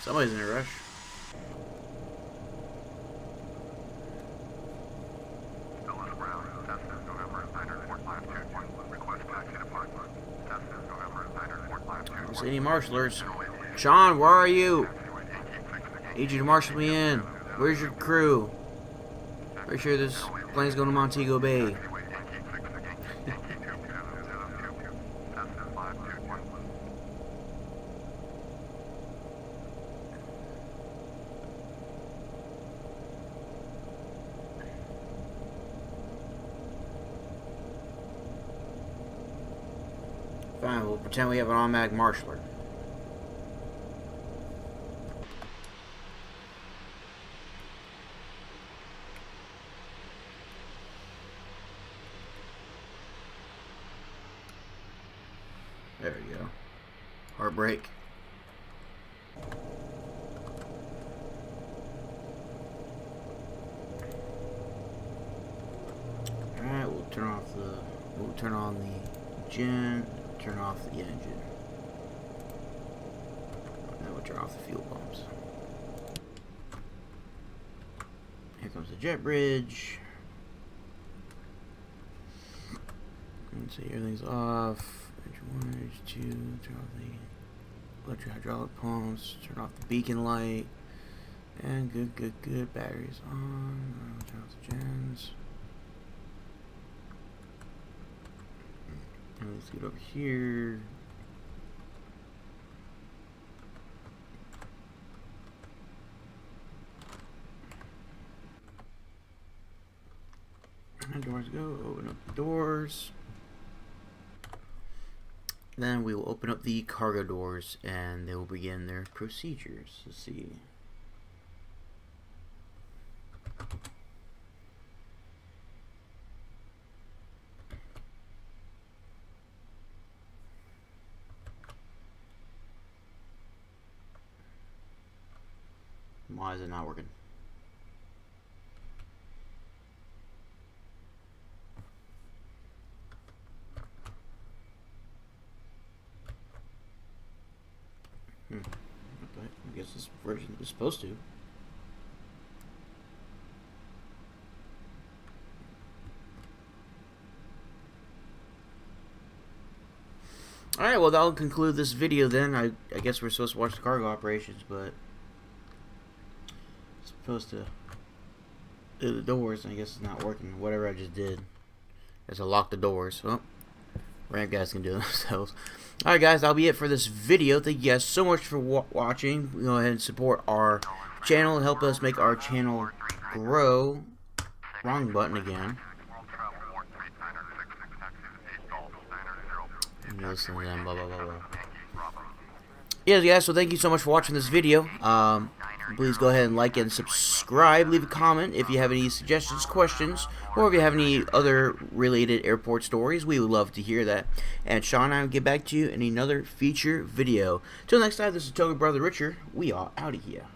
Somebody's in a rush. Dallas Brown, Cessna, November 94521. Request taxi departure. Cessna, November 94521. I don't see any marshalers. Sean, where are you? Need you to marshal me in. Where's your crew? Pretty sure this plane's going to Montego Bay. Fine, we'll pretend we have an automatic marshaler. There we go. Heartbreak. Alright, we'll turn on the gen, turn off the engine. Now we'll turn off the fuel pumps. Here comes the jet bridge. Let's see, everything's off. Engine 1, engine 2, turn off the electric hydraulic pumps, turn off the beacon light, and good, batteries on, turn off the gens. And let's get over here. And doors go, open up the doors. Then we will open up the cargo doors and they will begin their procedures. Let's see. Why is it not working? Okay, I guess this version is supposed to. Alright, well that'll conclude this video then. I guess we're supposed to watch the cargo operations, but supposed to do the doors, and I guess it's not working. Whatever I just did. I guess I locked the doors. Well, ramp guys can do it themselves. Alright guys, that'll be it for this video. Thank you guys so much for watching. Go ahead and support our channel and help us make our channel grow. Wrong button again. Listen to them, blah blah blah blah. Yeah guys, so thank you so much for watching this video. Please go ahead and like and subscribe. Leave a comment if you have any suggestions, questions, or if you have any other related airport stories. We would love to hear that. And Sean and I will get back to you in another feature video. Till next time, this is TOGA Brother Richard. We are out of here.